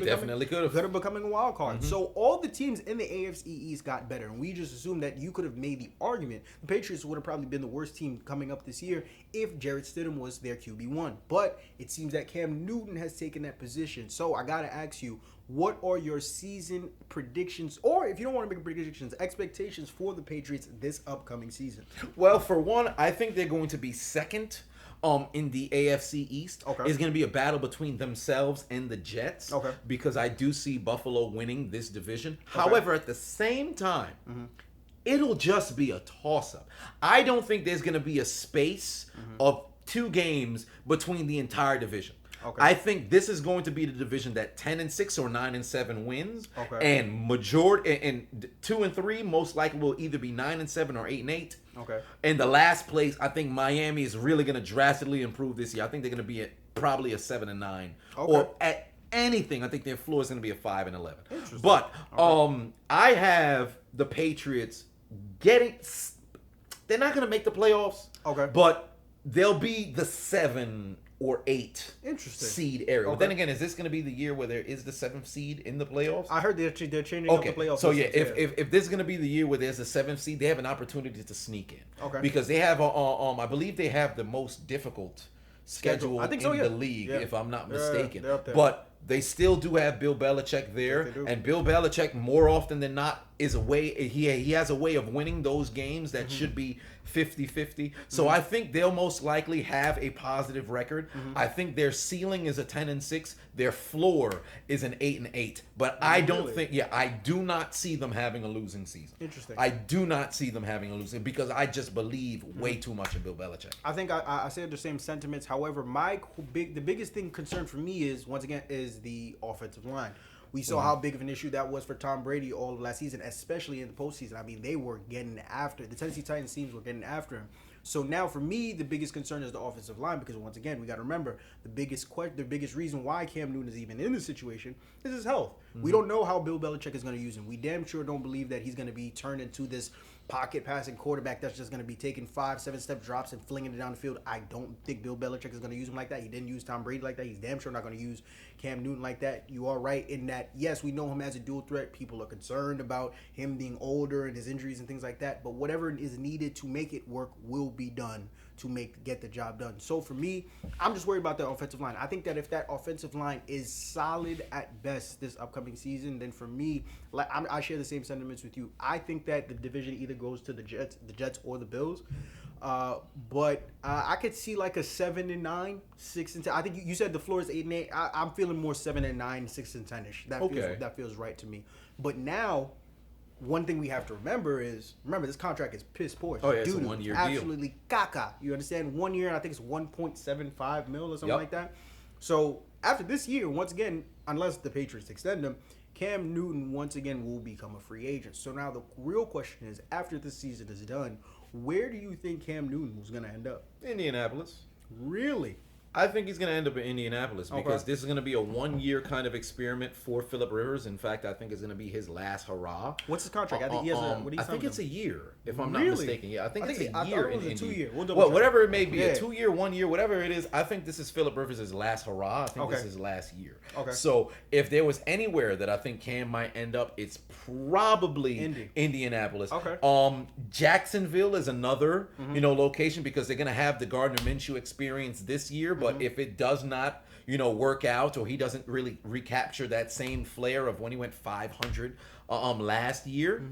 A: becoming a wild card. So all the teams in the AFC East got better, and we just assumed that you could have made the argument the Patriots would have probably been the worst team coming up this year if Jarrett Stidham was their QB1. But it seems that Cam Newton has taken that position. So I got to ask you, what are your season predictions, or if you don't want to make predictions, expectations for the Patriots this upcoming season?
B: Well, for one, I think they're going to be second in the AFC East. It's going to be a battle between themselves and the Jets. Because I do see Buffalo winning this division. However, at the same time, it'll just be a toss-up. I don't think there's going to be a space of 2 games between the entire division. I think this is going to be the division that 10-6 or 9-7 wins, and majority and 2 and 3 most likely will either be 9-7 or 8-8. And the last place, I think Miami is really going to drastically improve this year. I think they're going to be at probably a 7-9, or at anything. I think their floor is going to be a 5-11. But I have the Patriots getting. They're not going to make the playoffs. But they'll be the 7 or 8 seed area. But then again, is this going to be the year where there is the 7th seed in the playoffs?
A: I heard they're changing up the playoffs.
B: So yeah, if this is going to be the year where there's a 7th seed, they have an opportunity to sneak in. Because they have I believe they have the most difficult schedule in the league, if I'm not mistaken.
A: They're up there.
B: But they still do have Bill Belichick there, and Bill Belichick more often than not is a way he has a way of winning those games that should be 50-50. So I think they'll most likely have a positive record. I think their ceiling is a 10-6. Their floor is an 8-8. But I don't think I do not see them having a losing season. I do not see them having a losing, because I just believe way too much in Bill Belichick.
A: I think I say the same sentiments. However, the biggest thing concerned for me is, once again, is the offensive line. We saw how big of an issue that was for Tom Brady all of last season, especially in the postseason. I mean, they were getting after the Tennessee Titans teams were getting after him. So now, for me, the biggest concern is the offensive line, because once again, we got to remember the biggest reason why Cam Newton is even in this situation is his health. We don't know how Bill Belichick is going to use him. We damn sure don't believe that he's going to be turned into this pocket passing quarterback that's just going to be taking 5-7 step drops and flinging it down the field. I don't think Bill Belichick is going to use him like that. He didn't use Tom Brady like that. He's damn sure not going to use Cam Newton like that. You are right in that, yes, we know him as a dual threat. People are concerned about him being older and his injuries and things like that. But whatever is needed to make it work will be done to get the job done. So for me, I'm just worried about the offensive line. I think that if that offensive line is solid at best this upcoming season, then for me, I share the same sentiments with you. I think that the division either goes to the Jets or the Bills. But I could see like a 7-9, 6-10. I think you said the floor is 8-8. I'm feeling more 7-9, 6-10ish. That feels right to me. But now, one thing we have to remember this contract is piss poor.
B: Oh yeah, it's a 1-year deal.
A: Absolutely caca. You understand? 1 year, and I think it's 1.75 mil or something like that. So after this year, once again, unless the Patriots extend him, Cam Newton once again will become a free agent. So now the real question is, after this season is done, where do you think Cam Newton was going to end up?
B: Indianapolis.
A: Really?
B: I think he's going to end up in Indianapolis because this is going to be a 1-year kind of experiment for Phillip Rivers. In fact, I think it's going to be his last hurrah.
A: What's his contract? I think he has
B: I think it's a year, if I'm not
A: Really?
B: mistaken. Yeah, I think it's a
A: I
B: year
A: thought it was
B: in
A: a
B: Indy.
A: 2-year.
B: Well, whatever it may be, a 2-year, 1 year, whatever it is, I think this is Phillip Rivers' last hurrah. I think this is his last year.
A: Okay.
B: So if there was anywhere that I think Cam might end up, it's probably Indianapolis.
A: Okay.
B: Jacksonville is another, location because they're going to have the Gardner Minshew experience this year, but if it does not, work out, or he doesn't really recapture that same flair of when he went 500 last year,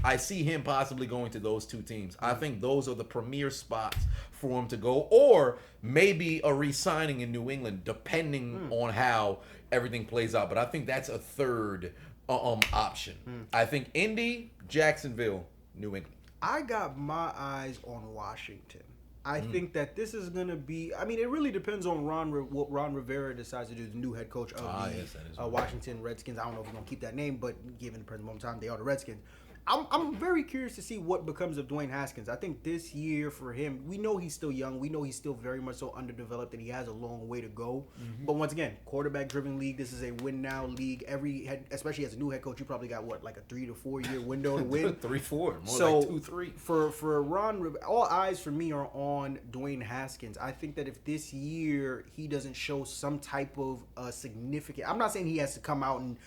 B: I see him possibly going to those two teams. I think those are the premier spots for him to go, or maybe a re-signing in New England, depending on how everything plays out. But I think that's a third option. I think Indy, Jacksonville, New England.
A: I got my eyes on Washington. I think that this is going to be... I mean, it really depends on what Ron Rivera decides to do, the new head coach of Washington Redskins. I don't know if he's going to keep that name, but given the present moment in time, they are the Redskins. I'm very curious to see what becomes of Dwayne Haskins. I think this year for him, we know he's still young. We know he's still very much so underdeveloped and he has a long way to go. But once again, quarterback-driven league. This is a win-now league. Especially as a new head coach, you probably got, like a 3 to 4 year window to win?
B: 3-4. More
A: so
B: like 2-3.
A: For Ron, all eyes for me are on Dwayne Haskins. I think that if this year he doesn't show some type of significant... I'm not saying he has to come out and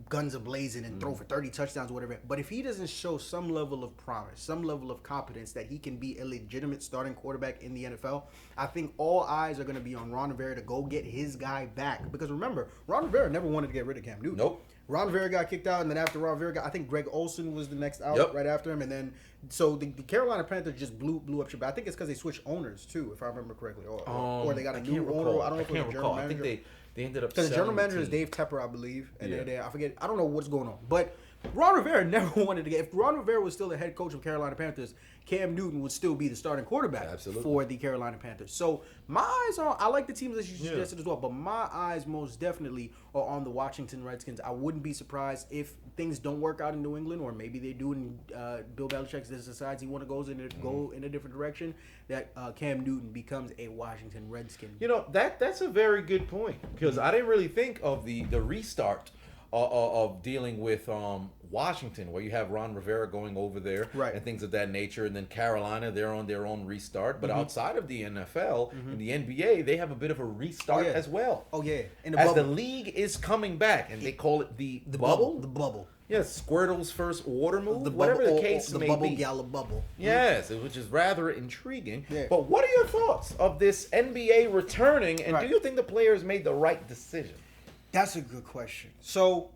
A: guns a-blazing and throw for 30 touchdowns or whatever. But if he doesn't show some level of promise, some level of competence that he can be a legitimate starting quarterback in the NFL, I think all eyes are going to be on Ron Rivera to go get his guy back. Because remember, Ron Rivera never wanted to get rid of Cam Newton.
B: Nope.
A: Ron Rivera got kicked out, and then after Ron Rivera I think Greg Olsen was the next out right after him. And then, so the Carolina Panthers just blew up shit. But I think it's because they switched owners, too, if I remember correctly. Or they got a new owner. I don't know if it was a general manager.
B: I think they ended up
A: because the general manager is Dave Tepper, I believe, and I forget. I don't know what's going on, but Ron Rivera never wanted to get. If Ron Rivera was still the head coach of Carolina Panthers, Cam Newton would still be the starting quarterback for the Carolina Panthers. So my eyes are. I like the teams that you suggested as well, but my eyes most definitely are on the Washington Redskins. I wouldn't be surprised if things don't work out in New England, or maybe they do, and Bill Belichick decides he want to go in a different direction. That Cam Newton becomes a Washington Redskin.
B: That's a very good point, because I didn't really think of the restart of dealing with Washington, where you have Ron Rivera going over there and things of that nature, and then Carolina, they're on their own restart. But outside of the NFL, in the NBA, they have a bit of a restart as well.
A: Oh yeah,
B: the league is coming back, and they call it the bubble.
A: The bubble.
B: Yes, Squirtle's first water move, whatever the case may be.
A: The bubble gala bubble.
B: Yes, which is rather intriguing. Yeah. But what are your thoughts of this NBA returning, and do you think the players made the right decision?
A: That's a good question. So,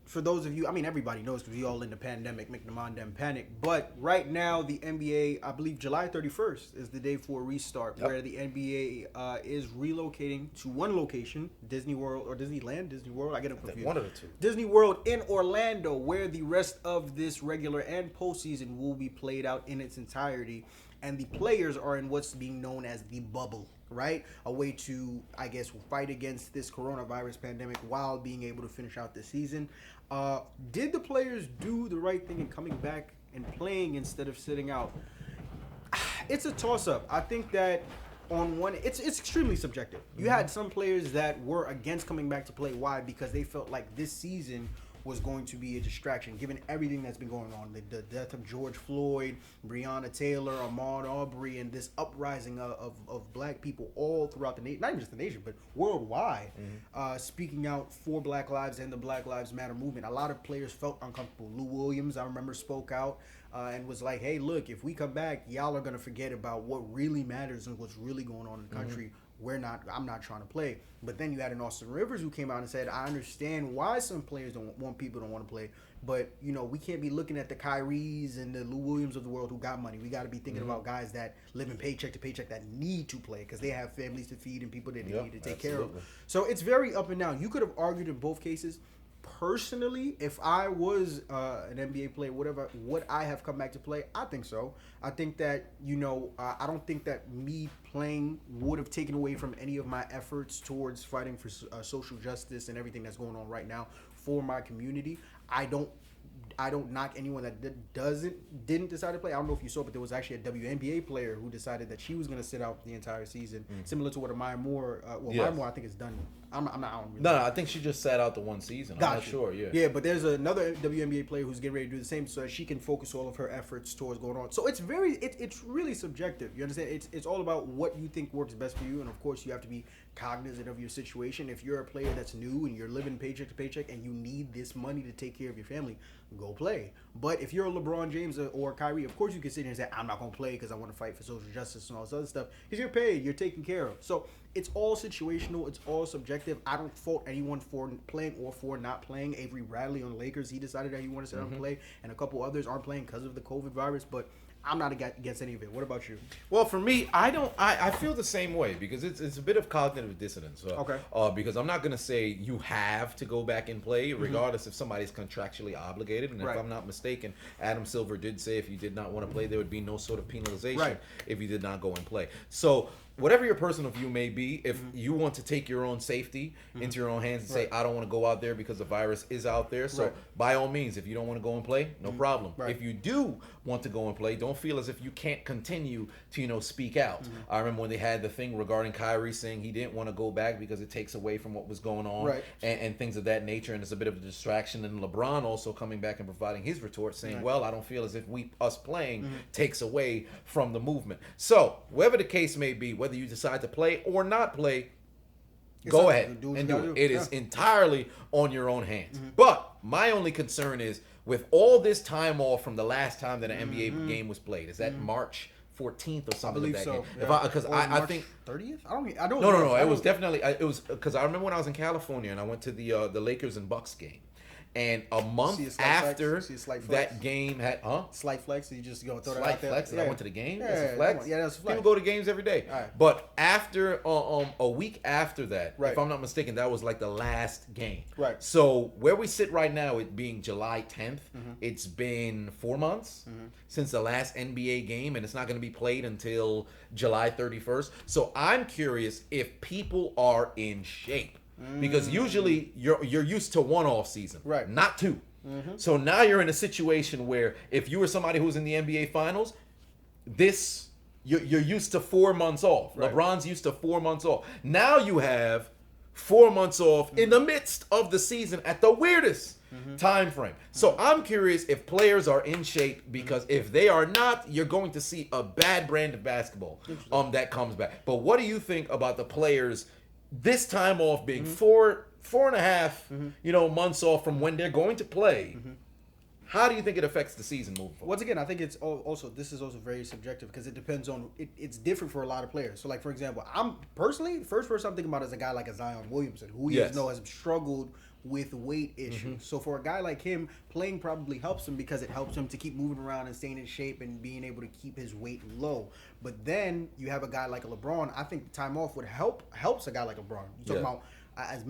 A: for those of you, I mean, everybody knows because we all in the pandemic, make them on them panic. But right now, the NBA, I believe July 31st is the day for a restart, where the NBA is relocating to one location, Disney World or Disneyland, Disney World. I get it confused.
B: One of the two.
A: Disney World in Orlando, where the rest of this regular and postseason will be played out in its entirety. And the players are in what's being known as the bubble, right? A way to, I guess, fight against this coronavirus pandemic while being able to finish out the season. Did the players do the right thing in coming back and playing instead of sitting out? It's a toss-up. I think that on one, it's extremely subjective. You had some players that were against coming back to play. Why? Because they felt like this season was going to be a distraction, given everything that's been going on. The death of George Floyd, Breonna Taylor, Ahmaud Arbery, and this uprising of black people all throughout the nation, not even just the nation, but worldwide, speaking out for Black Lives and the Black Lives Matter movement. A lot of players felt uncomfortable. Lou Williams, I remember, spoke out and was like, hey, look, if we come back, y'all are going to forget about what really matters and what's really going on in the country. I'm not trying to play. But then you had an Austin Rivers who came out and said, I understand why some players don't want to play But, you know, we can't be looking at the Kyries and the Lou Williams of the world who got money. We got to be thinking about guys that live in paycheck to paycheck that need to play because they have families to feed and people that they need to take care of. So it's very up and down. You could have argued in both cases. Personally, if I was an NBA player, whatever, would I have come back to play? I think so. I think that, you know, I don't think that me playing would have taken away from any of my efforts towards fighting for social justice and everything that's going on right now for my community. I don't knock anyone that didn't decide to play. I don't know if you saw, but there was actually a WNBA player who decided that she was going to sit out the entire season, similar to what Maya Moore. Maya Moore, I think, is done. I don't really
B: No, I think she just sat out the one season. I'm not sure.
A: Yeah, but there's another WNBA player who's getting ready to do the same, so that she can focus all of her efforts towards going on. So it's it's really subjective. You understand? It's all about what you think works best for you, and of course, you have to be cognizant of your situation. If you're a player that's new and you're living paycheck to paycheck and you need this money to take care of your family, go play. But if you're a LeBron James or Kyrie, of course you can sit here and say, I'm not going to play because I want to fight for social justice and all this other stuff. Because you're paid, you're taken care of. So it's all situational, it's all subjective. I don't fault anyone for playing or for not playing. Avery Bradley on the Lakers, he decided that he wanted to sit down and play, and a couple others aren't playing because of the COVID virus, but I'm not against any of it. What about you?
B: Well, for me, I feel the same way because it's a bit of cognitive dissonance.
A: Okay.
B: Because I'm not going to say you have to go back and play regardless if somebody's contractually obligated. And if I'm not mistaken, Adam Silver did say if you did not want to play, there would be no sort of penalization if you did not go and play. So whatever your personal view may be, if you want to take your own safety into your own hands and say, I don't want to go out there because the virus is out there. So by all means, if you don't want to go and play, no problem. If you do want to go and play, don't feel as if you can't continue to, you know, speak out. I remember when they had the thing regarding Kyrie saying he didn't want to go back because it takes away from what was going on and things of that nature, and it's a bit of a distraction. And LeBron also coming back and providing his retort saying, well, I don't feel as if us playing takes away from the movement. So whatever the case may be, whether you decide to play or not play, go ahead and do it. It is entirely on your own hands. But my only concern is with all this time off from the last time that an NBA game was played. Is that March 14th or something?
A: I believe so.
B: Because I think
A: 30th. I don't.
B: No. It was definitely. It was because I remember when I was in California and I went to the Lakers and Bucks game. And a month after that game had,
A: Slight flex, you just go throw that
B: slight
A: out there.
B: flex, and I went to the game.
A: Yeah,
B: that's a flex.
A: Yeah, that's a flex.
B: People go to games every day.
A: Right.
B: But after a week after that, if I'm not mistaken, that was like the last game.
A: Right.
B: So where we sit right now, it being July 10th, it's been 4 months since the last NBA game, and it's not going to be played until July 31st. So I'm curious if people are in shape. Because usually you're used to one off season, not two. So now you're in a situation where if you were somebody who's in the NBA Finals, you're used to 4 months off. LeBron's used to 4 months off. Now you have 4 months off in the midst of the season at the weirdest time frame. So I'm curious if players are in shape, because if they are not, you're going to see a bad brand of basketball that comes back. But what do you think about the players? This time off being four and a half, months off from when they're going to play. How do you think it affects the season moving forward?
A: Once again, I think this is also very subjective because it depends on it's different for a lot of players. So, like for example, I'm personally the first person I'm thinking about is a guy like a Zion Williamson, who you know has struggled with weight issues. So for a guy like him, playing probably helps him because it helps him to keep moving around and staying in shape and being able to keep his weight low. But then you have a guy like a LeBron. I think the time off would helps a guy like LeBron. You're talking about as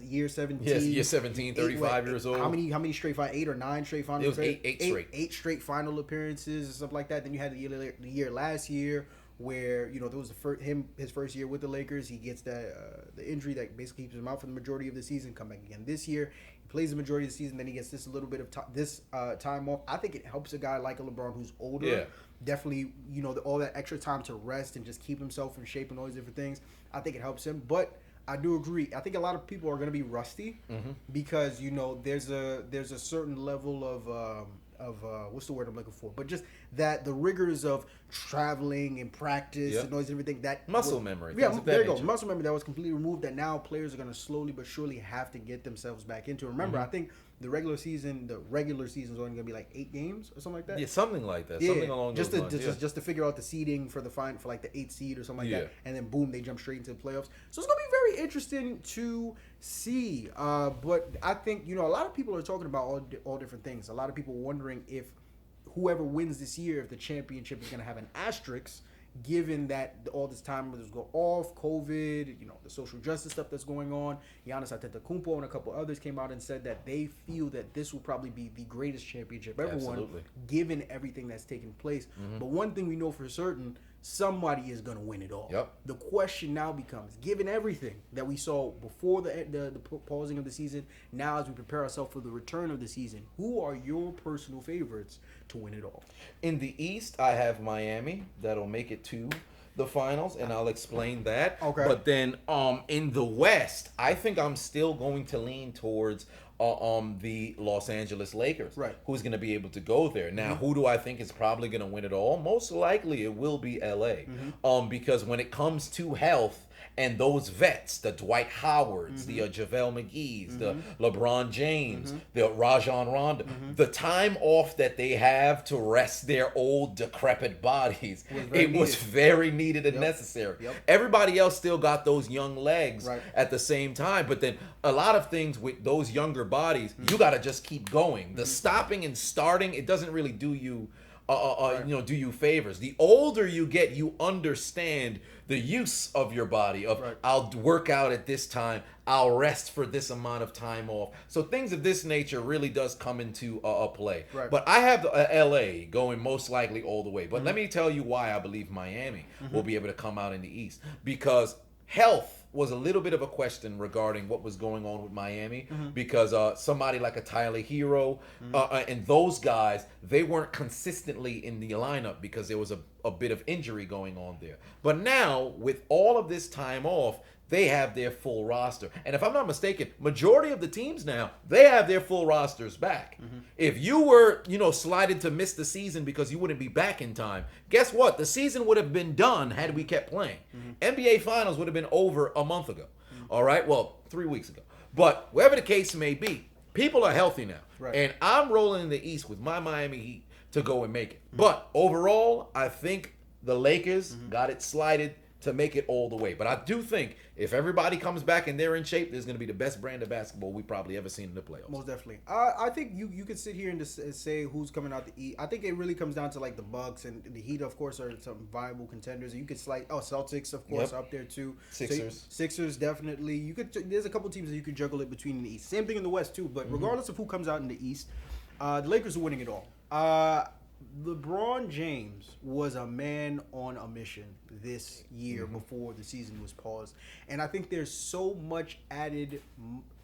A: year 17.
B: Yes, year 17, 35 years old.
A: How many straight final? 8 or 9 straight final?
B: It was eight straight.
A: 8 straight final appearances and stuff like that. Then you had the year last year where there was his first year with the Lakers. He gets the injury that basically keeps him out for the majority of the season. Come back again this year. He plays the majority of the season. Then he gets this a little bit of time off. I think it helps a guy like a LeBron who's older.
B: Yeah.
A: Definitely, all that extra time to rest and just keep himself in shape and all these different things. I think it helps him. But I do agree. I think a lot of people are going to be rusty because there's a certain level of what's the word I'm looking for? But just that the rigors of traveling and practice and all these everything that
B: muscle memory.
A: Yeah, there you go. Muscle memory that was completely removed. That now players are going to slowly but surely have to get themselves back into. Remember, I think the regular season is only gonna be like 8 games or something like that.
B: Yeah, something like that.
A: Yeah,
B: Something along those lines.
A: Just to figure out the seeding for for like the 8th seed or something like
B: Yeah.
A: that, and then boom, they jump straight into the playoffs. So it's gonna be very interesting to see. But I think a lot of people are talking about all different things. A lot of people wondering if whoever wins this year, if the championship is gonna have an asterisk, given that all this time was go off, COVID, the social justice stuff that's going on. Giannis Antetokounmpo and a couple others came out and said that they feel that this will probably be the greatest championship ever won, given everything that's taken place. But one thing we know for certain, somebody is going to win it all.
B: Yep.
A: The question now becomes, given everything that we saw before the pausing of the season, now as we prepare ourselves for the return of the season, who are your personal favorites to win it all?
B: In the East, I have Miami. That'll make it to the finals, and I'll explain that.
A: Okay.
B: But then in the West, I think I'm still going to lean towards the Los Angeles Lakers.
A: Right.
B: Who's going to be able to go there. Now, who do I think is probably going to win it all? Most likely it will be LA. Because when it comes to health, and those vets, the Dwight Howards, the JaVale McGee's, the LeBron James, the Rajon Rondo, the time off that they have to rest their old decrepit bodies, was very needed and necessary. Everybody else still got those young legs at the same time, but then a lot of things with those younger bodies, you got to just keep going. The stopping and starting, it doesn't really do you do you favors. The older you get, you understand the use of your body. I'll work out at this time, I'll rest for this amount of time off. So things of this nature really does come into play. But I have LA going most likely all the way. But let me tell you why I believe Miami will be able to come out in the East. Because health was a little bit of a question regarding what was going on with Miami, because somebody like a Tyler Hero and those guys, they weren't consistently in the lineup because there was a bit of injury going on there. But now, with all of this time off, they have their full roster. And if I'm not mistaken, majority of the teams now, they have their full rosters back. If you were, slighted to miss the season because you wouldn't be back in time, guess what? The season would have been done had we kept playing. NBA Finals would have been over a month ago. All right? Well, 3 weeks ago. But wherever the case may be, people are healthy now. And I'm rolling in the East with my Miami Heat to go and make it. But overall, I think the Lakers got it slighted to make it all the way. But I do think if everybody comes back and they're in shape, there's going to be the best brand of basketball we probably ever seen in the playoffs.
A: Most definitely. I think you could sit here and just say who's coming out the East. I think it really comes down to like the Bucks and the Heat, of course, are some viable contenders. You could Celtics, of course, up there too. Sixers, definitely. You could. There's a couple teams that you could juggle it between in the East. Same thing in the West too. But regardless of who comes out in the East, the Lakers are winning it all. LeBron James was a man on a mission this year before the season was paused, and I think there's so much added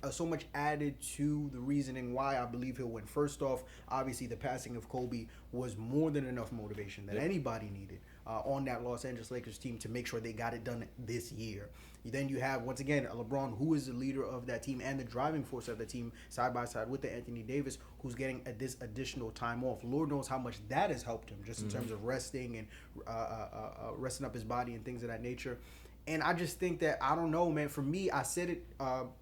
A: to the reasoning why I believe he'll win. First off, obviously the passing of Kobe was more than enough motivation that anybody needed on that Los Angeles Lakers team to make sure they got it done this year. Then you have, once again, LeBron, who is the leader of that team and the driving force of the team, side by side with the Anthony Davis, who's getting this additional time off. Lord knows how much that has helped him, just in terms of resting and resting up his body and things of that nature. And I just think that, I don't know, man. For me, I said it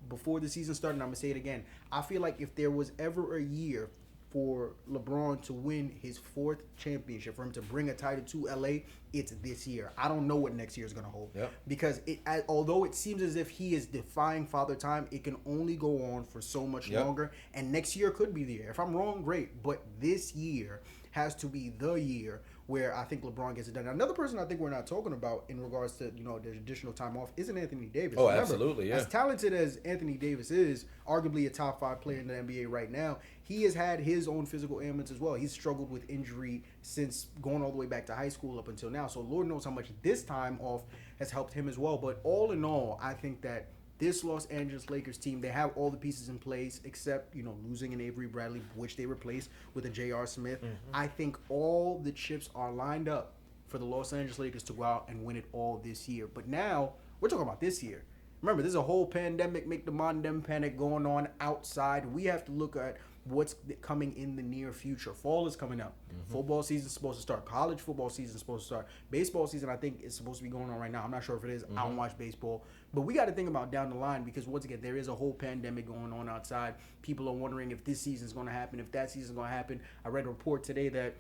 A: before the season started, and I'm going to say it again. I feel like if there was ever a year for LeBron to win his 4th championship, for him to bring a title to LA, it's this year. I don't know what next year is going to hold. Because although it seems as if he is defying father time, it can only go on for so much longer. And next year could be the year. If I'm wrong, great. But this year has to be the year where I think LeBron gets it done. Another person I think we're not talking about in regards to, the additional time off isn't Anthony Davis.
B: Oh, remember, absolutely, yeah.
A: As talented as Anthony Davis is, arguably a top 5 player in the NBA right now, he has had his own physical ailments as well. He's struggled with injury since going all the way back to high school up until now. So Lord knows how much this time off has helped him as well. But all in all, I think that this Los Angeles Lakers team, they have all the pieces in place except, losing an Avery Bradley, which they replaced with a J.R. Smith. I think all the chips are lined up for the Los Angeles Lakers to go out and win it all this year. But now, we're talking about this year. Remember, there's a whole pandemic, make the modern dem panic going on outside. We have to look at what's coming in the near future. Fall is coming up. Football season is supposed to start. College football season is supposed to start. Baseball season, I think, is supposed to be going on right now. I'm not sure if it is. I don't watch baseball. But we got to think about down the line because, once again, there is a whole pandemic going on outside. People are wondering if this season is going to happen, if that season is going to happen. I read a report today that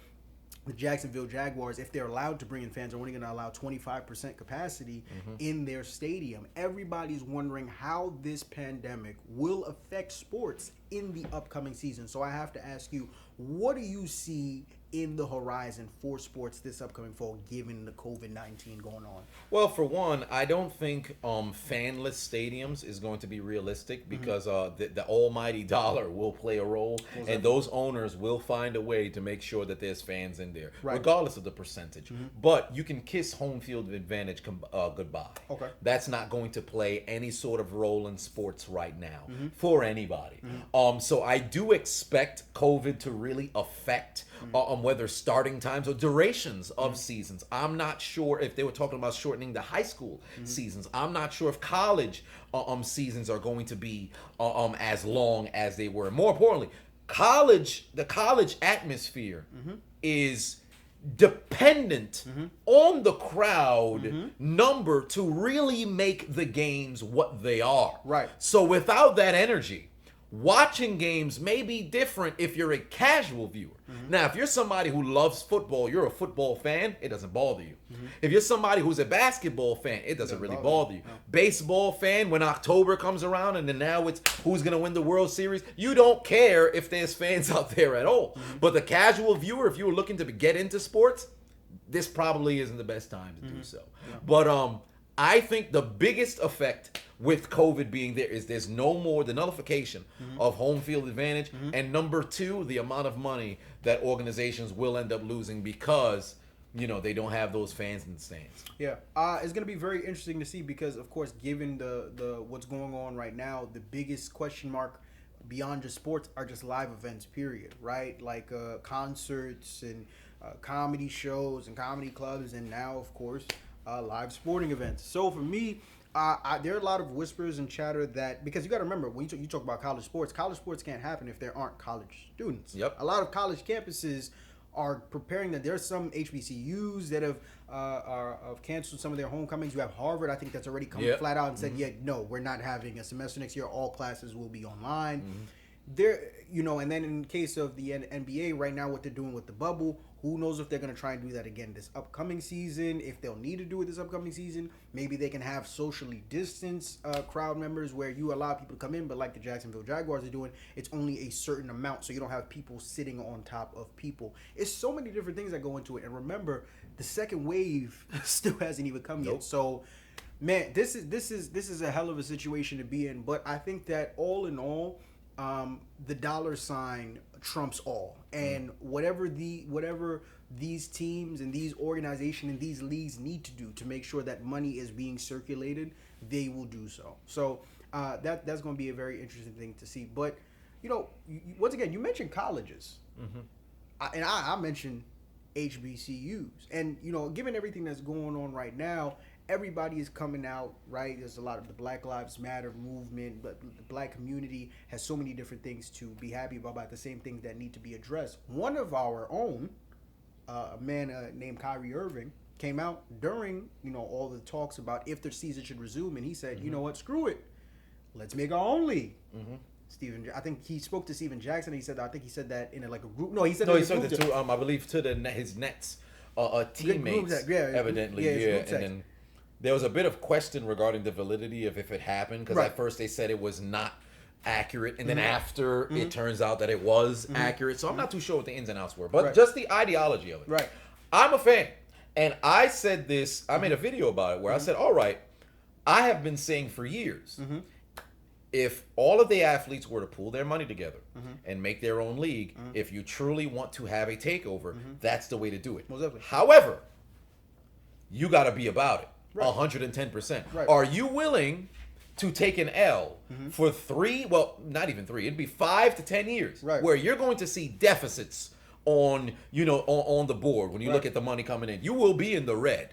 A: the Jacksonville Jaguars, if they're allowed to bring in fans, are only going to allow 25% capacity in their stadium. Everybody's wondering how this pandemic will affect sports in the upcoming season. So I have to ask you, what do you see in the horizon for sports this upcoming fall, given the COVID-19 going on?
B: Well, for one, I don't think fanless stadiums is going to be realistic because the almighty dollar will play a role, and those owners will find a way to make sure that there's fans in there, regardless of the percentage. But you can kiss home field advantage goodbye.
A: Okay.
B: That's not going to play any sort of role in sports right now for anybody. So I do expect COVID to really affect whether starting times or durations of seasons. I'm not sure if they were talking about shortening the high school seasons. I'm not sure if college seasons are going to be as long as they were. More importantly, the college atmosphere is dependent on the crowd number to really make the games what they are.
A: Right.
B: So without that energy, watching games may be different if you're a casual viewer. Now, if you're somebody who loves football, you're a football fan, it doesn't bother you. If you're somebody who's a basketball fan, it doesn't really bother you. No. Baseball fan, when October comes around and then now it's who's going to win the World Series, you don't care if there's fans out there at all. But the casual viewer, if you were looking to get into sports, this probably isn't the best time to do so. Yeah. But I think the biggest effect with COVID being there is there's no more the nullification of home field advantage, and number two, the amount of money that organizations will end up losing because they don't have those fans in the stands.
A: Yeah, it's going to be very interesting to see because, of course, given the what's going on right now, the biggest question mark beyond just sports are just live events. Period. Right, like concerts and comedy shows and comedy clubs, and now, of course, live sporting events. So for me, there are a lot of whispers and chatter that, because you got to remember, when you talk about college sports can't happen if there aren't college students.
B: Yep.
A: A lot of college campuses are preparing that. There's some HBCUs that have canceled some of their homecomings. You have Harvard, I think, that's already come flat out and said, no, we're not having a semester next year. All classes will be online. There, and then in case of the NBA right now, what they're doing with the bubble, who knows if they're going to try and do that again this upcoming season, if they'll need to do it this upcoming season. Maybe they can have socially distanced crowd members where you allow people to come in, but like the Jacksonville Jaguars are doing, it's only a certain amount, so you don't have people sitting on top of people. It's so many different things that go into it. And remember, the second wave still hasn't even come yet. So, man, this is a hell of a situation to be in. But I think that all in all, the dollar sign trumps all, and whatever these teams and these organizations and these leagues need to do to make sure that money is being circulated, they will do so. So that's going to be a very interesting thing to see. But once again, you mentioned colleges, and I mentioned HBCUs, and given everything that's going on right now, everybody is coming out, right? There's a lot of the Black Lives Matter movement, but the black community has so many different things to be happy about the same things that need to be addressed. One of our own, a man named Kyrie Irving, came out during, all the talks about if the season should resume, and he said, you know what, screw it. Let's make our own league. I think he spoke to Steven Jackson, and I think he said that in a group. No, he said
B: it to I believe to his Nets teammates, evidently, and then there was a bit of question regarding the validity of if it happened, because at first they said it was not accurate, and then after it turns out that it was accurate. So I'm not too sure what the ins and outs were, but just the ideology of it.
A: Right.
B: I'm a fan, and I said this. I made a video about it where I said, all right, I have been saying for years, if all of the athletes were to pool their money together and make their own league, if you truly want to have a takeover, that's the way to do it. However, you got to be about it. 110%.
A: Right.
B: Are you willing to take an L for 3, well, not even 3, it'd be 5 to 10 years, where you're going to see deficits on the board when you look at the money coming in? You will be in the red.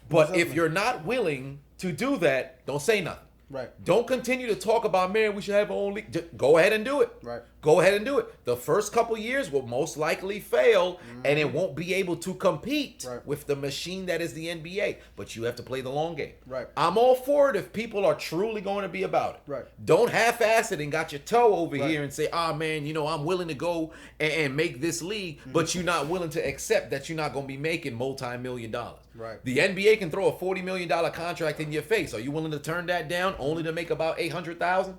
B: But if you're not willing to do that, don't say nothing.
A: Right.
B: Don't continue to talk about, man, we should have our own league. Just go ahead and do it.
A: Right.
B: Go ahead and do it. The first couple years will most likely fail, and it won't be able to compete with the machine that is the NBA. But you have to play the long game.
A: Right.
B: I'm all for it if people are truly going to be about it.
A: Right.
B: Don't half-ass it and got your toe over here and say, man, I'm willing to go and make this league, but you're not willing to accept that you're not going to be making multi-million dollars.
A: Right.
B: The NBA can throw a $40 million contract in your face. Are you willing to turn that down only to make about $800,000?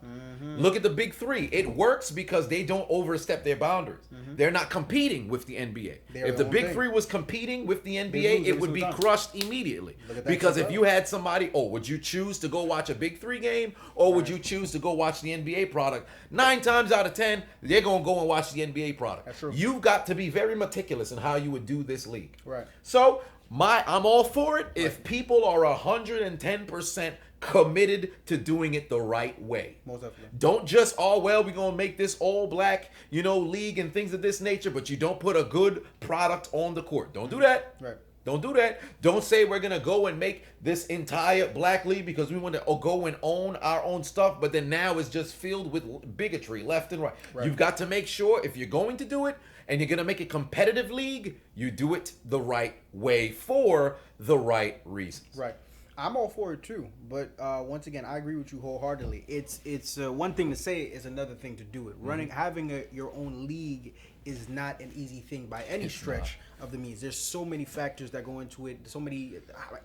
B: Look at the big three. It works because they don't overstep their boundaries. They're not competing with the NBA. If the big three was competing with the NBA, it would be crushed immediately. Because if you had somebody, would you choose to go watch a big three game, or would you choose to go watch the NBA product? 9 times out of 10, they're going to go and watch the NBA product.
A: That's true.
B: You've got to be very meticulous in how you would do this league.
A: Right.
B: So I'm all for it if people are 110% committed to doing it the right way.
A: Most definitely.
B: Don't just, we're going to make this all black, league and things of this nature, but you don't put a good product on the court. Don't do that.
A: Right.
B: Don't do that. Don't say we're going to go and make this entire black league because we want to go and own our own stuff, but then now it's just filled with bigotry left and right. You've got to make sure if you're going to do it and you're going to make a competitive league, you do it the right way for the right reasons.
A: Right. I'm all for it too, but once again, I agree with you wholeheartedly. It's one thing to say is another thing to do it. Having your own league is not an easy thing by any stretch of the means. There's so many factors that go into it. So many.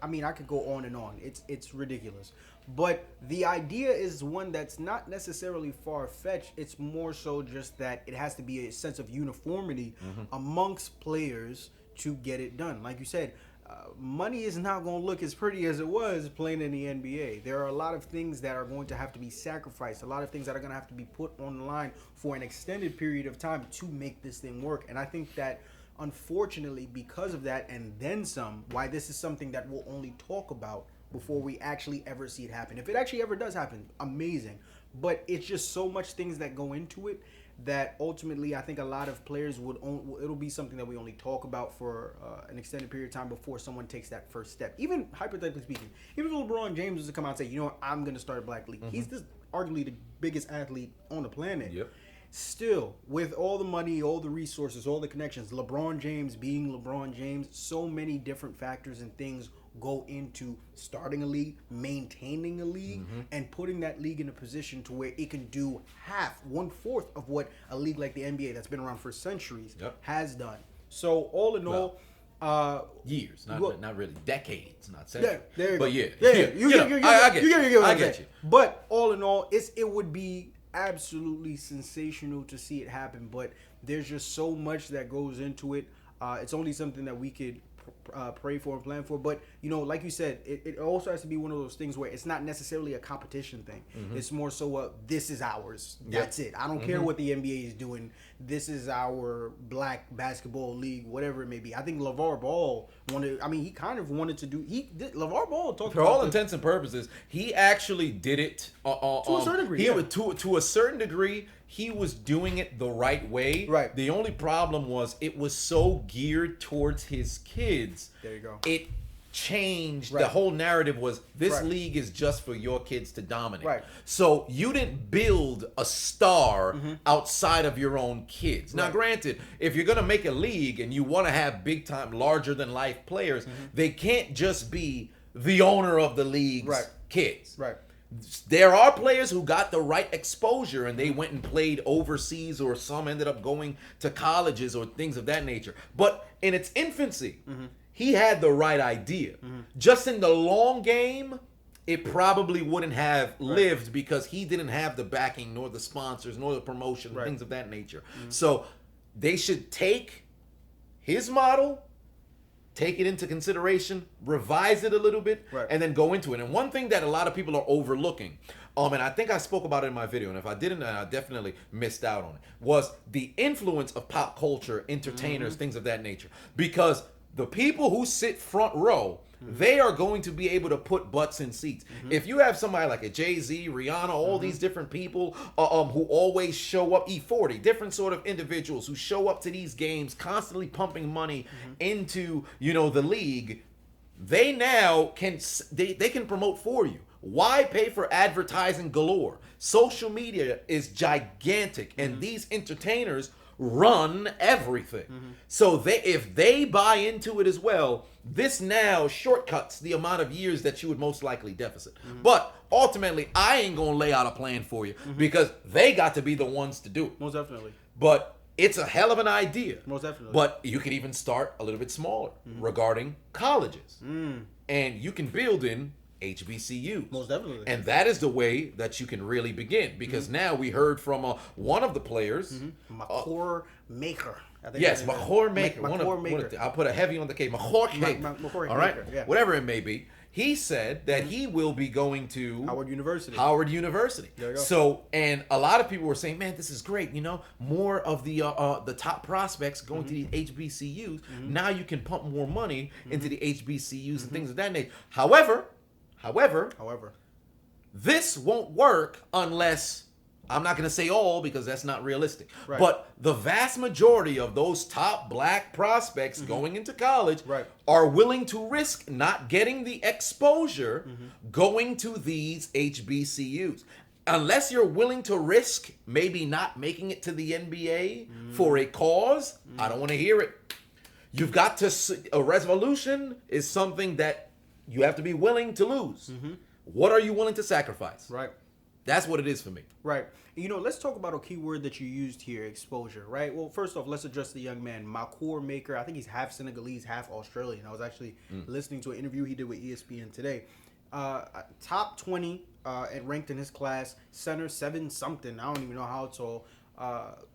A: I mean, I could go on and on. It's ridiculous. But the idea is one that's not necessarily far-fetched. It's more so just that it has to be a sense of uniformity amongst players to get it done. Like you said. Money is not going to look as pretty as it was playing in the NBA. There are a lot of things that are going to have to be sacrificed, a lot of things that are going to have to be put on the line for an extended period of time to make this thing work. And I think that, unfortunately, because of that and then some, why this is something that we'll only talk about before we actually ever see it happen. If it actually ever does happen, amazing. But it's just so much things that go into it that ultimately I think a lot of players it'll be something that we only talk about for an extended period of time before someone takes that first step. Even hypothetically speaking, even if LeBron James was to come out and say, I'm going to start a black league. He's arguably the biggest athlete on the planet.
B: Yep.
A: Still, with all the money, all the resources, all the connections, LeBron James being LeBron James, so many different factors and things go into starting a league, maintaining a league, and putting that league in a position to where it can do 1/4 of what a league like the NBA that's been around for centuries has done. So all in all,
B: years, not really decades, not centuries.
A: Yeah, there you
B: but
A: go.
B: I get you.
A: But all in all, it would be absolutely sensational to see it happen. But there's just so much that goes into it. It's only something that we could pray for and plan for, but like you said, it also has to be one of those things where it's not necessarily a competition thing. It's more so this is ours. That's it. I don't care what the NBA is doing. This is our black basketball league, whatever it may be. I think LeVar Ball he kind of wanted to do. LeVar Ball talked
B: for
A: about
B: all intents and purposes. He actually did it
A: to a certain degree.
B: To a certain degree. He was doing it the right way.
A: Right.
B: The only problem was it was so geared towards his kids.
A: There you go.
B: It changed. The whole narrative was this
A: Right.
B: league is just for your kids to dominate.
A: Right.
B: So you didn't build a star outside of your own kids. Now, granted, if you're going to make a league and you want to have big time, larger than life players, they can't just be the owner of the league's kids.
A: Right.
B: There are players who got the right exposure and they went and played overseas, or some ended up going to colleges or things of that nature. But in its infancy, he had the right idea. Just in the long game, it probably wouldn't have lived because he didn't have the backing nor the sponsors nor the promotion, things of that nature. So they should take his model, take it into consideration, revise it a little bit, and then go into it. And one thing that a lot of people are overlooking, and I think I spoke about it in my video, and if I didn't, I definitely missed out on it, was the influence of pop culture, entertainers, things of that nature. Because the people who sit front row, they are going to be able to put butts in seats. If you have somebody like a Jay-Z, Rihanna, all these different people who always show up, E40, different sort of individuals who show up to these games, constantly pumping money into, the league, they now can promote for you. Why pay for advertising galore? Social media is gigantic, and these entertainers run everything. So if they buy into it as well, this now shortcuts the amount of years that you would most likely deficit. But ultimately, I ain't gonna lay out a plan for you because they got to be the ones to do it.
A: Most definitely.
B: But it's a hell of an idea.
A: Most definitely.
B: But you could even start a little bit smaller regarding colleges. And you can build in HBCUs.
A: Most definitely.
B: And that is the way that you can really begin. Because now we heard from one of the players.
A: Mahomes Maker.
B: Yes, Mahomes Maker.
A: Mahomes Maker.
B: I'll put a heavy on the K. Mahomes Maker. All right?
A: Yeah.
B: Whatever it may be. He said that he will be going to
A: Howard University.
B: There you go. So, and a lot of people were saying, "Man, this is great. You know, more of the top prospects going to the HBCUs. Now you can pump more money into the HBCUs and things of that nature." However, this won't work unless, I'm not going to say all because that's not realistic.
A: Right.
B: But the vast majority of those top black prospects going into college are willing to risk not getting the exposure going to these HBCUs. Unless you're willing to risk maybe not making it to the NBA for a cause, I don't want to hear it. You've got to, a resolution is something that you have to be willing to lose. What are you willing to sacrifice?
A: Right.
B: That's what it is for me.
A: Right. You know, let's talk about a key word that you used here, exposure, right? Well, first off, let's address the young man, Mahomes Maker. I think he's half Senegalese, half Australian. I was actually listening to an interview he did with ESPN today. Top 20 and ranked in his class, center 7-something. I don't even know how tall.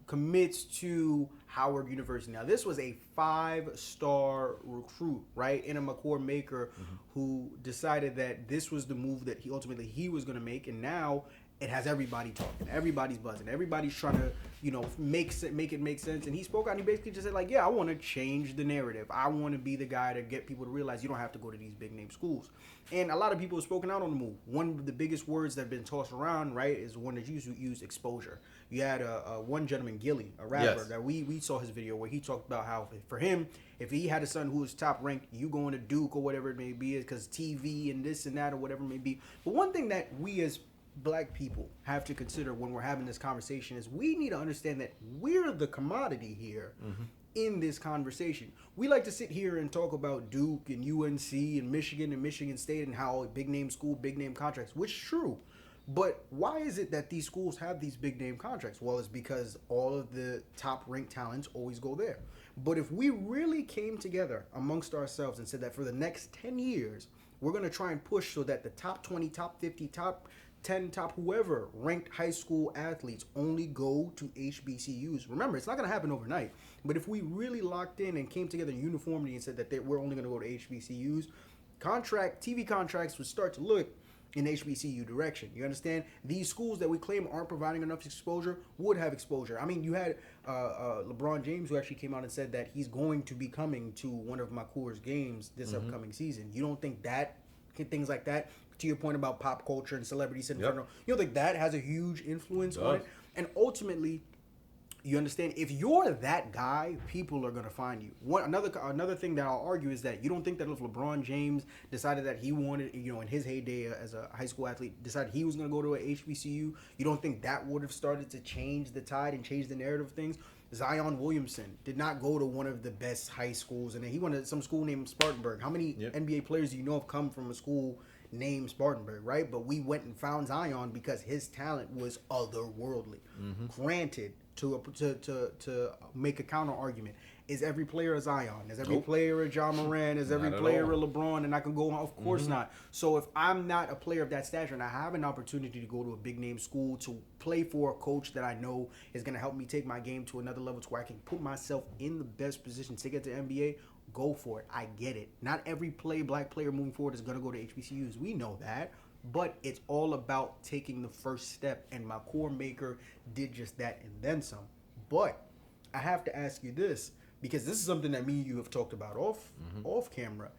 A: Commits to Howard University. Now, this was a 5-star recruit, right? In a Mahomes Maker who decided that this was the move that he was going to make, and now it has everybody talking, everybody's buzzing, everybody's trying to, you know, make it make sense. And he spoke out and he basically just said, like, yeah, I want to change the narrative. I want to be the guy to get people to realize you don't have to go to these big name schools. And a lot of people have spoken out on the move. One of the biggest words that have been tossed around, right, is one that you use exposure. You had one gentleman, Gilly, a rapper, that we saw his video where he talked about how for him, if he had a son who was top ranked, you going to Duke or whatever it may be, is because TV and this and that or whatever it may be. But one thing that we as black people have to consider when we're having this conversation is we need to understand that we're the commodity here in this conversation. We like to sit here and talk about Duke and UNC and Michigan State and how big name school, big name contracts, which is true. But why is it that these schools have these big name contracts? Well, it's because all of the top ranked talents always go there. But if we really came together amongst ourselves and said that for the next 10 years, we're going to try and push so that the top 20, top 50, top 10, top whoever ranked high school athletes only go to HBCUs. Remember, it's not going to happen overnight. But if we really locked in and came together in uniformity and said that we're only going to go to HBCUs, TV contracts would start to look in HBCU direction. You understand? These schools that we claim aren't providing enough exposure would have exposure. I mean, you had Lebron James who actually came out and said that he's going to be coming to one of Makur's games this upcoming season. You don't think that things like that, to your point about pop culture and celebrity syndrome, you don't think that has a huge influence on it? And ultimately, you understand, if you're that guy, people are going to find you. Another thing that I'll argue is that you don't think that if LeBron James decided that he wanted, you know, in his heyday as a high school athlete, decided he was going to go to a HBCU, you don't think that would have started to change the tide and change the narrative of things? Zion Williamson did not go to one of the best high schools, and then he went to some school named Spartanburg. How many NBA players do you know have come from a school named Spartanburg, right? But we went and found Zion because his talent was otherworldly. Granted, to make a counter argument, is every player a Zion? Is every player a John Moran? Is every player a LeBron? And I can go on. Of course not. So if I'm not a player of that stature and I have an opportunity to go to a big name school to play for a coach that I know is going to help me take my game to another level to where I can put myself in the best position to get to NBA, go for it. I get it. Not every black player moving forward is going to go to HBCUs. We know that. But it's all about taking the first step. And Mahomes Maker did just that and then some. But I have to ask you this, because this is something that me and you have talked about off camera.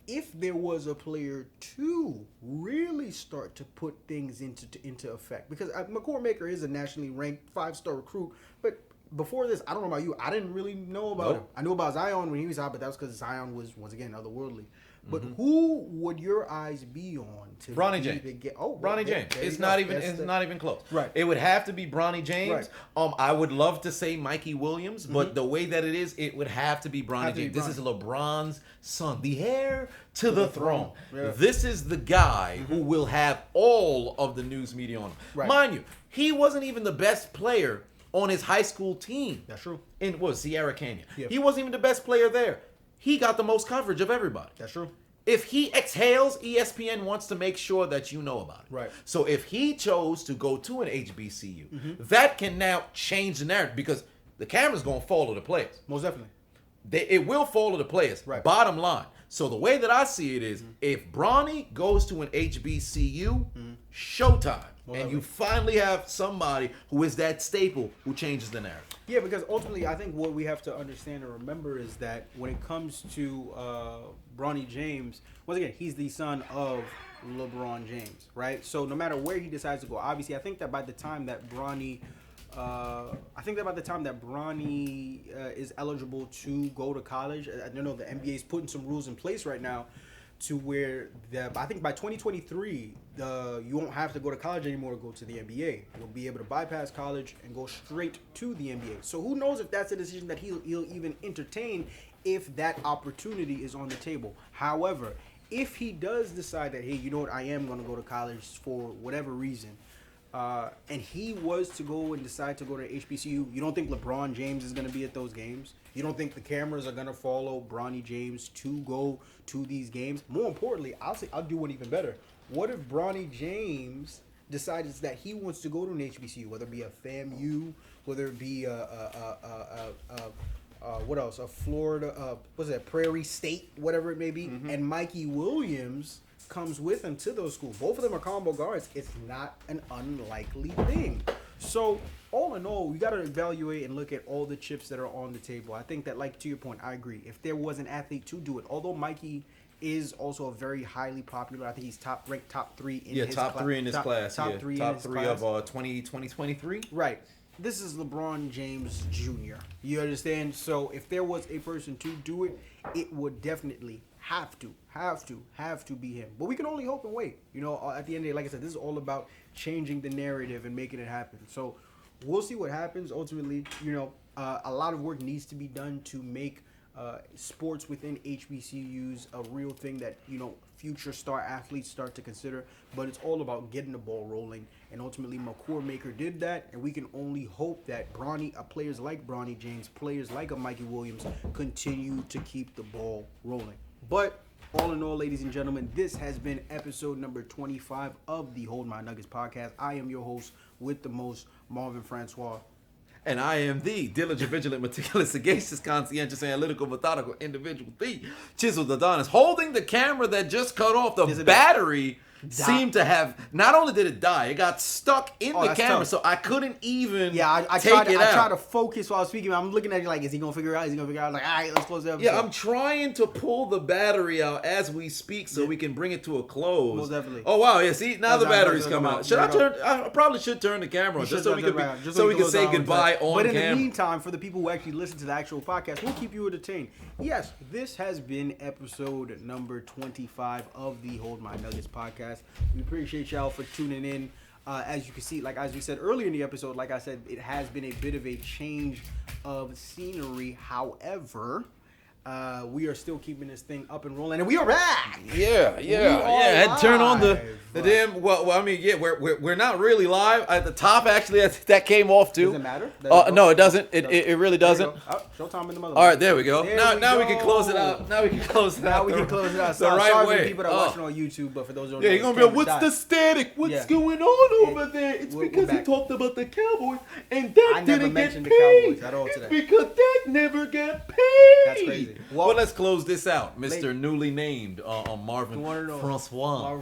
A: If there was a player to really start to put things into effect, because Mahomes Maker is a nationally ranked 5-star recruit, but before this, I don't know about you. I didn't really know about him. I knew about Zion when he was out, but that was because Zion was, once again, otherworldly. But who would your eyes be on to
B: Bronny James? Bronny James. It's not even close.
A: Right.
B: It would have to be Bronny James.
A: Right.
B: I would love to say Mikey Williams, but the way that it is, it would have to be Bronny James. This is LeBron's son, the heir to the throne. Yeah. This is the guy who will have all of the news media on him.
A: Right.
B: Mind you, he wasn't even the best player on his high school team.
A: That's true.
B: In Sierra Canyon.
A: Yeah.
B: He wasn't even the best player there. He got the most coverage of everybody.
A: That's true.
B: If he exhales, ESPN wants to make sure that you know about it.
A: Right.
B: So if he chose to go to an HBCU, that can now change the narrative because the camera's going to follow the players.
A: Most definitely.
B: It will follow the players.
A: Right.
B: Bottom line. So the way that I see it is, if Bronny goes to an HBCU, showtime. And you finally have somebody who is that staple who changes the narrative.
A: Yeah, because ultimately, I think what we have to understand and remember is that when it comes to Bronny James, once again, he's the son of LeBron James, right? So no matter where he decides to go, obviously, I think that by the time that Bronny is eligible to go to college, I don't know, the NBA is putting some rules in place right now to where I think by 2023, you won't have to go to college anymore to go to the NBA. You'll be able to bypass college and go straight to the NBA. So who knows if that's a decision that he'll even entertain if that opportunity is on the table. However, if he does decide that, hey, you know what, I am going to go to college for whatever reason, and he was to go and decide to go to HBCU, you don't think LeBron James is going to be at those games? You don't think the cameras are going to follow Bronny James to go to these games? More importantly, I'll do one even better. What if Bronny James decides that he wants to go to an HBCU, whether it be a FAMU, whether it be what else? A Florida, Prairie State, whatever it may be, and Mikey Williams comes with him to those schools. Both of them are combo guards. It's not an unlikely thing. So all in all, we got to evaluate and look at all the chips that are on the table. I think that, like, to your point, I agree. If there was an athlete to do it, although Mikey is also a very highly popular, I think he's ranked top 3 in his class.
B: Top 3 in his class.
A: Top 3 in his class.
B: Of 2023.
A: Right. This is LeBron James Jr. You understand? So if there was a person to do it, it would definitely have to be him. But we can only hope and wait. You know, at the end of the day, like I said, this is all about changing the narrative and making it happen. So we'll see what happens. Ultimately, you know, a lot of work needs to be done to make sports within HBCUs a real thing that, you know, future star athletes start to consider. But it's all about getting the ball rolling. And ultimately, McCourt Maker did that. And we can only hope that players like Bronny James, players like a Mikey Williams continue to keep the ball rolling. But all in all, ladies and gentlemen, this has been episode number 25 of the Hold My Nuggets podcast. I am your host with the most, Marvin Francois.
B: And I am the diligent, vigilant, meticulous, sagacious, conscientious, analytical, methodical individual, the chiseled Adonis, holding the camera that just cut off. The battery seemed to have, not only did it die, it got stuck in the camera, so I couldn't even I
A: tried to focus while I was speaking. I'm looking at you like, is he going to figure it out? Like, all right, let's close the episode.
B: Yeah, I'm trying to pull the battery out as we speak so we can bring it to a close.
A: Most definitely.
B: Oh, wow, yeah, see, now the battery's come out. I probably should turn the camera on just so we can say goodbye on camera.
A: But in the meantime, for the people who actually listen to the actual podcast, we'll keep you entertained. Yes, this has been episode number 25 of the Hold My Nuggets podcast. We appreciate y'all for tuning in. As you can see, like as we said earlier in the episode, like I said, it has been a bit of a change of scenery. However, we are still keeping this thing up and rolling, and we are back.
B: Yeah. I had to turn on the damn. Well, I mean, yeah, we're not really live at the top. Actually, that came off too.
A: Does it matter?
B: No, it doesn't. It really doesn't.
A: Showtime in the mother.
B: All right, there we go. Now we can close it out. Now we can close it out.
A: The right way. For people that are watching on YouTube, but for those who don't know,
B: you're gonna be like, what's the static? What's going on over there? It's because he talked about the Cowboys, and that didn't get paid.
A: The Cowboys at all today.
B: Because that never got paid.
A: That's crazy.
B: Well, let's close this out, Mr. Newly named Marvin Francois.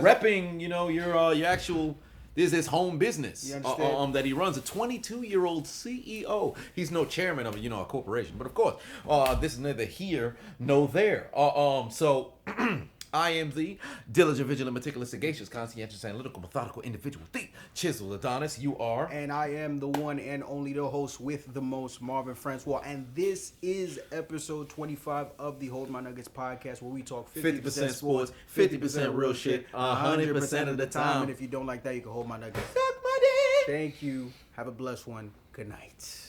B: Repping, you know, your actual. This is his home business that he runs. A 22-year-old CEO. He's no chairman of a corporation, but of course, this is neither here nor there. So I am the diligent, vigilant, meticulous, sagacious, conscientious, analytical, methodical individual, the Chisel Adonis. You are.
A: And I am the one and only the host with the most, Marvin Francois. And this is episode 25 of the Hold My Nuggets podcast, where we talk
B: 50% sports, 50% real shit, 100% of the time.
A: And if you don't like that, you can hold my nuggets.
B: Suck my dick.
A: Thank you. Have a blessed one. Good night.